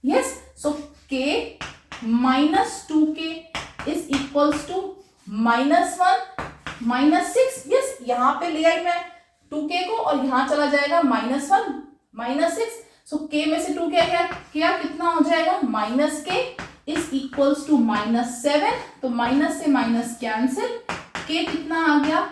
Yes, so k minus 2k is equals to -1 -6। यस, यहाँ पे ले आई मैं 2k को और यहाँ चला जाएगा -1 -6। सो k में से 2 क्या कितना हो जाएगा, -k is equals to -7। तो माइनस से माइनस कैंसिल, k कितना आ गया,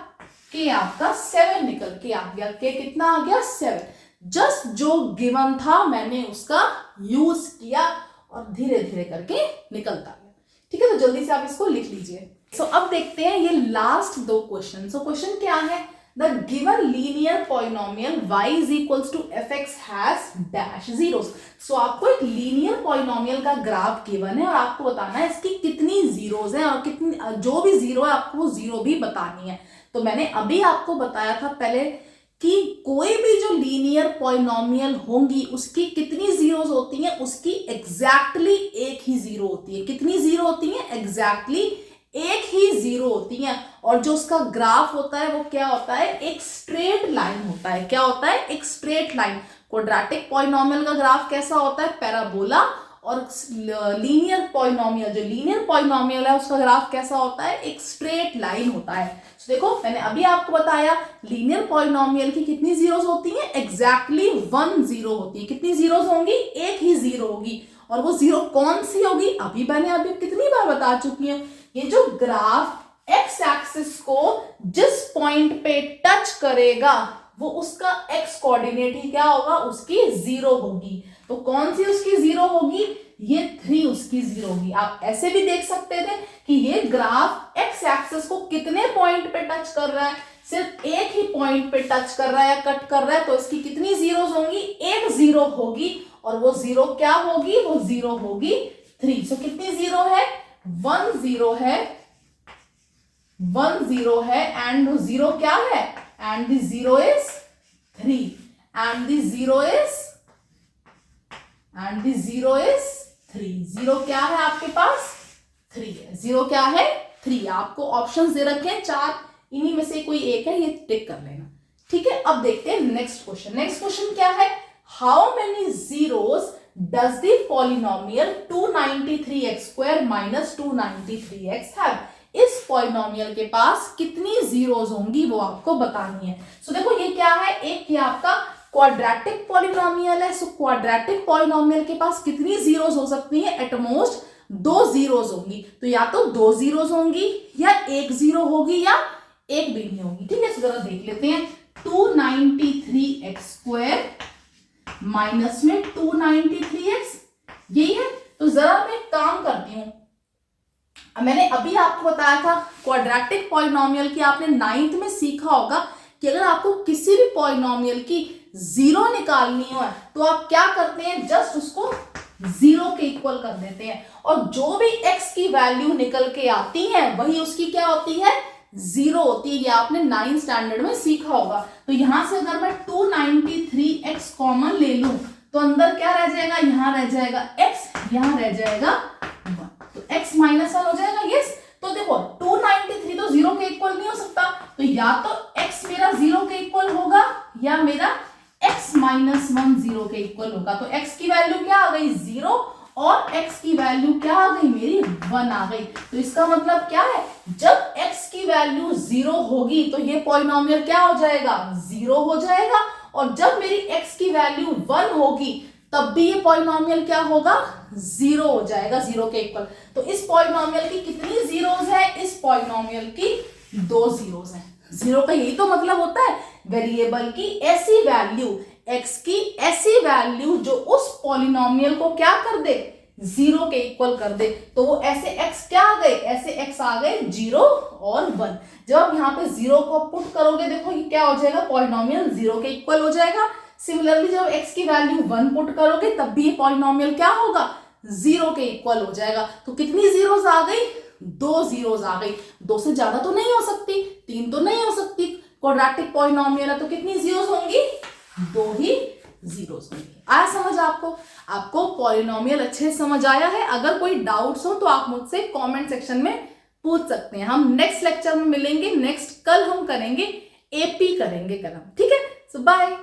k आपका 7 निकल के आ गया। k कितना आ गया, 7। जस्ट जो गिवन था मैंने उसका यूज किया और धीरे धीरे करके निकलता गया, ठीक है। तो जल्दी से आप इसको लिख लीजिए। सो अब देखते हैं ये लास्ट 2 क्वेश्चन। सो क्वेश्चन क्या है, the given linear polynomial y is equals to fx has dash zeros। सो आपको एक लीनियर पॉलिनोमियल का ग्राफ गिवन है और आपको बताना है इसकी कितनी जीरोस हैं और कितनी, जो भी जीरो है आपको वो जीरो भी बतानी है। तो मैंने अभी आपको बताया था पहले कि कोई भी जो लीनियर पॉलिनोमियल होंगी उसकी कितनी जीरोस होती हैं, उसकी एग्जैक्टली एक ही जीरो होती है। कितनी जीरो होती हैं, एग्जैक्टली एक ही जीरो होती हैं। और जो उसका ग्राफ होता है वो क्या होता है, एक स्ट्रेट लाइन होता है। क्या होता है, एक स्ट्रेट लाइन। क्वाड्रेटिक पॉलिनोमियल का ग्राफ कैसा होता है, पैराबोला। और लीनियर पॉलिनोमियल, जो लीनियर पॉलिनोमियल है उसका ग्राफ कैसा होता है, एक स्ट्रेट लाइन होता है। तो देखो मैंने अभी आपको बताया लीनियर पॉलिनोमियल की कितनी जीरोस होती हैं, एग्जैक्टली 1 जीरो होती है। कितनी जीरोस होंगी, एक ही जीरो होगी। और वो जीरो कौन सी होगी, मैंने कितनी बार बता चुकी हूँ। ये जो ग्राफ एक्स एक्सिस को जिस पॉइंट पे टच करेगा वो उसका एक्स कोऑर्डिनेट ही क्या होगा, उसकी जीरो होगी। तो कौन सी उसकी जीरो होगी, ये 3 उसकी जीरो होगी। आप ऐसे भी देख सकते थे कि ये ग्राफ एक्स एक्सिस को कितने पॉइंट पे टच कर रहा है, सिर्फ एक ही पॉइंट पे टच कर रहा है या कट कर रहा है। तो इसकी कितनी जीरोस होंगी, एक जीरो होगी। और वो जीरो क्या होगी, वो जीरो होगी 3। सो कितनी जीरो है, 1 जीरो है, 1 जीरो है। एंड जीरो क्या है, and the zero is 3 and the zero is 3। Zero क्या है आपके पास, 3 है। जीरो क्या है, 3। आपको ऑप्शंस दे रखे हैं 4, इन्हीं में से कोई एक है, ये टिक कर लेना, ठीक है। अब देखते हैं नेक्स्ट क्वेश्चन। नेक्स्ट क्वेश्चन क्या है, how many zeros does the polynomial 293x² minus 293x have. इस पॉलिनोमियल के पास कितनी जीरोस होंगी वो आपको बतानी है। सो देखो ये क्या है, एक ये आपका क्वाड्रेटिक पॉलिनोमियल है। सो क्वाड्रेटिक पॉलिनोमियल के पास कितनी जीरोस हो सकती है, एटमोस्ट 2 जीरोस होंगी। तो या तो 2 जीरोस होंगी या 1 जीरो होगी या 1 भी नहीं होगी, ठीक है। तो जरा देख लेते हैं, 293x² माइनस में 293x, यही है। तो जरा मैं काम करती हूं, मैंने अभी आपको बताया था क्वाड्रेटिक पॉलिनोमियल की आपने 9th में सीखा होगा कि अगर आपको किसी भी पॉलिनोमियल की जीरो निकालनी हो तो आप क्या करते हैं, जस्ट उसको जीरो के इक्वल कर देते हैं। और जो भी x की वैल्यू निकल के आती है वही उसकी क्या होती है, जीरो होती है। ये आपने 9th स्टैंडर्ड में सीखा होगा। तो यहां से अगर मैं 293x कॉमन ले लूं तो अंदर क्या रह जाएगा, यहां रह जाएगा x, यहां रह जाएगा 1। तो x -1 हो जाएगा, यस। तो देखो 293 तो जीरो के इक्वल नहीं हो सकता। तो या तो x मेरा जीरो के इक्वल होगा या मेरा x -1 जीरो के इक्वल होगा। तो x की वैल्यू क्या आ गई 0 और x की वैल्यू क्या आ गई मेरी 1 आ गई। तो इसका मतलब क्या है, जब x की वैल्यू 0 होगी तो ये पॉलिनोमियल क्या हो जाएगा 0 हो जाएगा, और जब मेरी x की वैल्यू 1 होगी तब भी ये पॉलिनोमियल क्या होगा 0 हो जाएगा, 0 के इक्वल। तो इस पॉलिनोमियल की कितनी जीरोस है, इस पॉलिनोमियल की 2 जीरोस है। जीरो का यही तो मतलब होता है, वेरिएबल की ऐसी वैल्यू, x की ऐसी वैल्यू जो उस पॉलिनोमियल को क्या कर दे 0 के इक्वल कर दे। तो वो ऐसे x क्या आ गए, ऐसे x आ गए 0 और 1। जब आप यहाँ पे 0 को पुट करोगे देखो ये क्या हो जाएगा, पॉलिनोमियल 0 के इक्वल हो जाएगा। सिमिलरली जब x की वैल्यू 1 पुट करोगे तब भी ये पॉलिनोमियल क्या होगा 0 के इक्वल हो जाएगा। तो कितनी जीरोस आ गई, 2 जीरोस आ गई। 2 से ज्यादा तो नहीं हो सकती, 3 तो नहीं हो सकती, क्वाड्रेटिक पॉलिनोमियल है तो कितनी जीरोस होंगी, 2 ही जीरोस होंगी। आया समझ आपको, आपको पॉलिनोमियल अच्छे से समझ आया है। अगर कोई डाउट्स हो तो आप मुझसे कमेंट सेक्शन में पूछ सकते हैं। हम नेक्स्ट लेक्चर में मिलेंगे, नेक्स्ट कल हम करेंगे एपी करेंगे कल हम, ठीक है। सो बाय।